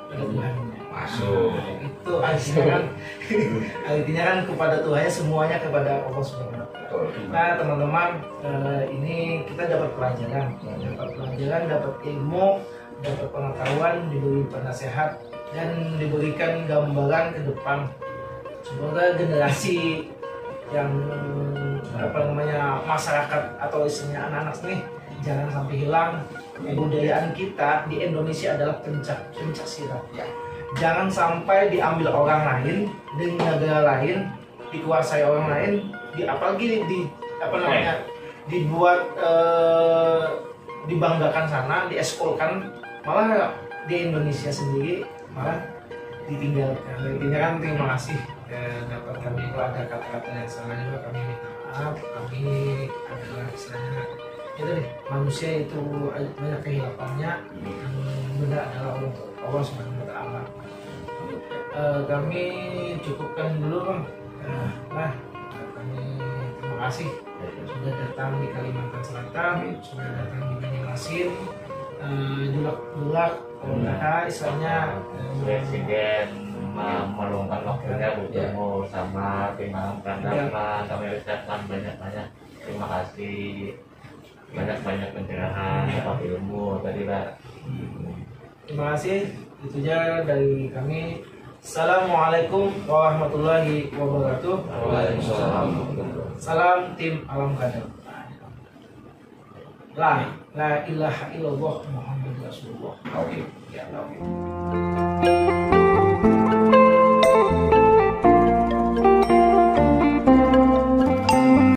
Pada Tuhannya. Masuk. Itu artinya kan kepada Tuhannya semuanya kepada Allah Subhanahu wa Ta'ala. Nah, teman-teman, ini kita dapat pelajaran, dapat ilmu, dapat pengetahuan, diberi penasehat dan diberikan gambaran ke depan. Semoga generasi yang masyarakat atau istilahnya anak-anak nih jangan sampai hilang. Kebudayaan kita di Indonesia adalah pencak silat. Jangan sampai diambil orang lain di negara lain, dikuasai orang lain, apalagi dibuat dibanggakan sana, diekskolkan, malah di Indonesia sendiri malah ditinggalkan. Intinya kan terima kasih dapat kami, kalau ada kata-kata yang salah juga kami minta maaf. Kami adalah istilahnya itu deh, manusia itu banyak kehilapannya, yang benar adalah Allah Subhanahu wa Ta'ala. Kami cukupkan dulu Bang. Nah, kami terima kasih sudah datang di Kalimantan Selatan, sudah datang di Banyuasin, julak istilahnya Presiden meluangkan waktunya bertemu sama tim Malam Prandapan, kami ucapkan banyak-banyak terima kasih, banyak-banyak pencerahan, dapat ilmu tadi Pak. Terima kasih, itu aja dari kami. Assalamualaikum warahmatullahi wabarakatuh. Waalaikumsalam. Salam tim Alam Kadar. La ilaha illallah Muhammadur Rasulullah. Oke. Ya, oke.